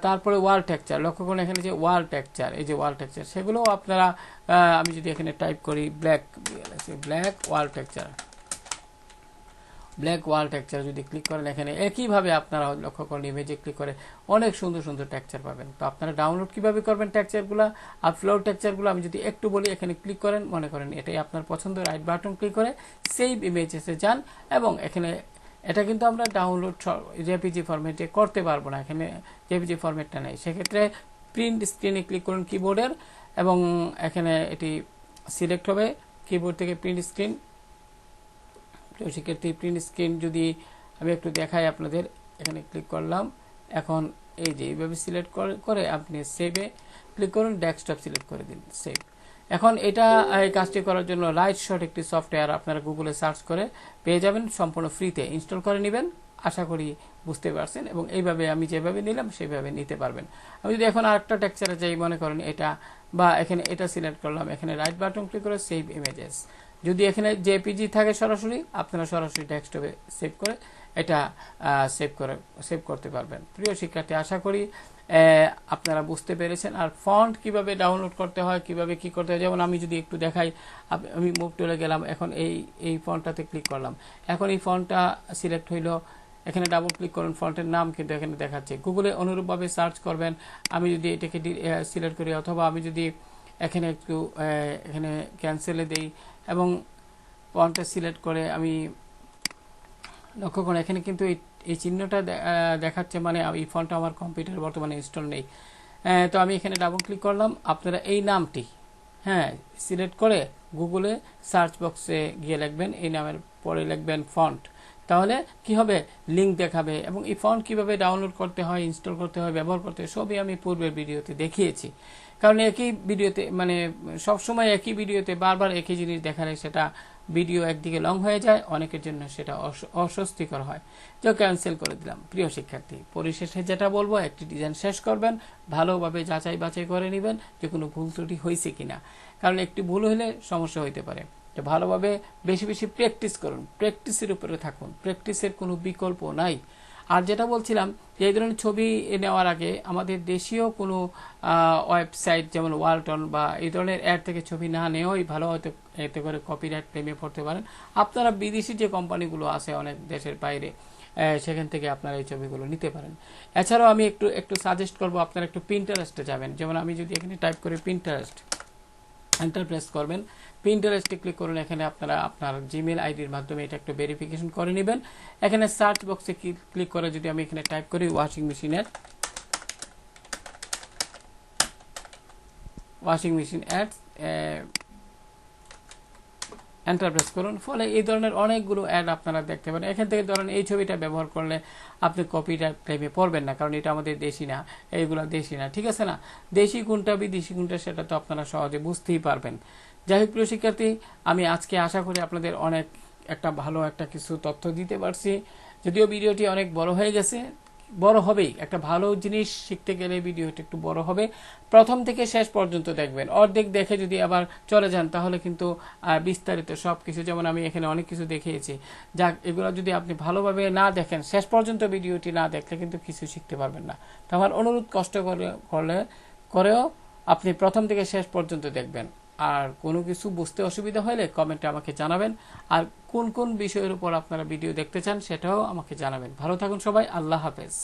A: তারপরে ওয়াল টেক্সচার, লক্ষ্য করুন এখানে যে ওয়াল টেক্সচার, এই যে ওয়াল টেক্সচার, সেগুলো আপনারা আমি যদি এখানে টাইপ করি ব্ল্যাক ওয়াল টেক্সচার যদি ক্লিক করেন, এখানে একইভাবে আপনারা লক্ষ্য করেন ইমেজে ক্লিক করে অনেক সুন্দর সুন্দর টেক্সচার পাবেন। তো আপনারা ডাউনলোড কিভাবে করবেন টেক্সচারগুলো আর ফ্লোর টেক্সচারগুলো আমি যদি একটু বলি, এখানে ক্লিক করেন, মনে করেন এটাই আপনার পছন্দ, রাইট বাটন ক্লিক করে সেভ ইমেজেসে যান, এবং এখানে এটা কিন্তু আমরা ডাউনলোড জেপিজি ফরম্যাটে করতে পারবো না, এখানে জেপিজি ফরম্যাটটা নেই। সেক্ষেত্রে প্রিন্ট স্ক্রিনে ক্লিক করুন কিবোর্ডের, এবং এখানে এটি সিলেক্ট হবে কিবোর্ড থেকে প্রিন্ট স্ক্রিন। তো সেক্ষেত্রে প্রিন্ট স্ক্রিন যদি আমি একটু দেখাই আপনাদের, এখানে ক্লিক করলাম, এখন এই যে এইভাবে সিলেক্ট করে আপনি সেভে ক্লিক করুন, ডেস্কটপ সিলেক্ট করে দিন, সেভ। এখন এটা এই কাজটি করার জন্য লাইট শট একটি সফটওয়্যার আপনারা গুগলে সার্চ করে পেয়ে যাবেন, সম্পূর্ণ ফ্রিতে ইনস্টল করে নেবেন। আশা করি বুঝতে পারছেন, এবং এইভাবে আমি যেভাবে নিলাম সেইভাবে নিতে পারবেন। আমি যদি এখন আরেকটা টেক্সচারে যাই, মনে করেন এটা, বা এখানে এটা সিলেক্ট করলাম, এখানে রাইট বাটন ক্লিক করে সেভ ইমেজেস। যদি এখানে জেপিজি থাকে সরাসরি, আপনারা সরাসরি ডেস্কটপে সেভ করে এটা সেভ করতে পারবেন। প্রিয় শিক্ষার্থী, আশা করি আপনারা বুঝতে পেরেছেন। আর ফন্ট কিভাবে ডাউনলোড করতে হয়, কিভাবে কি করতে হয়, যেমন আমি যদি একটু দেখাই, আমি মুভ টুলে গেলাম, এখন এই ফন্টটাতে ক্লিক করলাম, এখন এই ফন্টটা সিলেক্ট হইলো, এখানে ডাবল ক্লিক করুন, ফন্টের নাম কিন্তু এখানে দেখাচ্ছে। গুগলে অনুরূপভাবে সার্চ করবেন। আমি যদি এটাকে সিলেক্ট করি, অথবা আমি যদি এখানে একটু এখানে ক্যান্সেলে দেই এবং ফন্টটা সিলেক্ট করে আমি লক্ষ্য করুন, এখানে কিন্তু এই চিহ্নটা দেখাচ্ছে, মানে এই ফন্টটা আমার কম্পিউটারে বর্তমানে ইনস্টল নেই। তো আমি এখানে ডাবল ক্লিক করলাম, আপনারা এই নামটি সিলেক্ট করে গুগলে সার্চ বক্সে গিয়ে লিখবেন, এই নামের পরে লিখবেন ফন্ট, তাহলে কি হবে, লিঙ্ক দেখাবে। এবং এই ফন্ট কিভাবে ডাউনলোড করতে হয়, ইনস্টল করতে হয়, ব্যবহার করতে হয়, সবই আমি পূর্বের ভিডিওতে দেখিয়েছি। কারণ একই ভিডিওতে, মানে সবসময় একই ভিডিওতে বারবার একই জিনিস দেখালে সেটা ভিডিও একদিকে লং হয়ে যায়, অনেকের জন্য সেটা অস্বস্তিকর হয়। তো ক্যান্সেল করে দিলাম। প্রিয় শিক্ষার্থী, পরিশেষে যেটা বলবো, একটি ডিজাইন শেষ করবেন, ভালোভাবে যাচাই বাছাই করে নেবেন যে কোনো ভুল ত্রুটি হয়েছে কিনা, কারণ একটি ভুল হলে সমস্যা হইতে পারে। তো ভালোভাবে বেশি বেশি প্র্যাকটিস করুন, প্র্যাকটিসের উপরে থাকুন, প্র্যাকটিসের কোনো বিকল্প নাই। আর যেটা বলছিলাম, যে এই ধরনের ছবি নেওয়ার আগে আমাদের দেশীয় কোনো ওয়েবসাইট যেমন ওয়ালটন বা এই ধরনের অ্যাড থেকে ছবি না নেওয়াই ভালো, হয়তো এতে করে কপিরাইট ক্লেমে পড়তে পারেন। আপনারা বিদেশি যে কোম্পানিগুলো আছে অনেক দেশের বাইরে, সেখান থেকে আপনারা এই ছবিগুলো নিতে পারেন। এছাড়াও আমি একটু সাজেস্ট করবো, আপনারা একটু পিন্টারেস্টে যাবেন। যেমন আমি যদি এখানে টাইপ করি পিন্টারেস্ট, এন্টার প্রেস করবেন, পিন্টারেস্টে ক্লিক করুন। এখানে আপনারা আপনার জিমেল আইডির মাধ্যমে এটা একটু ভেরিফিকেশন করে নেবেন। এখানে সার্চ বক্সে ক্লিক করে যদি আমি এখানে টাইপ করি washing machine ads, enter press করুন। ফলে এই ধরনের অনেকগুলো অ্যাড আপনারা দেখতে পারেন। এখান থেকে ধরেন এই ছবিটা ব্যবহার করলে আপনি কপিরাইট ক্লেমে পড়বেন না, কারণ এটা আমাদের দেশি না, এইগুলো দেশি না, ঠিক আছে না। দেশি কোনটা বিদেশি কোনটা সেটা তো আপনারা সহজে বুঝতেই পারবেন। যাই হোক প্রিয় শিক্ষার্থী, আমি আজকে আশা করি আপনাদের অনেক একটা ভালো একটা কিছু তথ্য দিতে পারছি। যদিও ভিডিওটি অনেক বড় হয়ে গেছে, বড় হবেই, একটা ভালো জিনিস শিখতে গেলে ভিডিওটা একটু বড় হবে। প্রথম থেকে শেষ পর্যন্ত দেখবেন, অর্ধেক দেখে যদি আবার চলে যান তাহলে কিন্তু বিস্তারিত সবকিছু, যেমন আমি এখানে অনেক কিছু দেখিয়েছি, যাক এগুলো যদি আপনি ভালোভাবে না দেখেন, শেষ পর্যন্ত ভিডিওটি না দেখলে কিন্তু কিছু শিখতে পারবেন না। তো আমার অনুরোধ কষ্ট করেও আপনি প্রথম থেকে শেষ পর্যন্ত দেখবেন। আর কোনো কিছু বুঝতে অসুবিধা হলে কমেন্টে আমাকে জানাবেন। আর কোন কোন বিষয়ের উপর আপনারা ভিডিও দেখতে চান সেটাও আমাকে জানাবেন। ভালো থাকুন সবাই, আল্লাহ হাফেজ।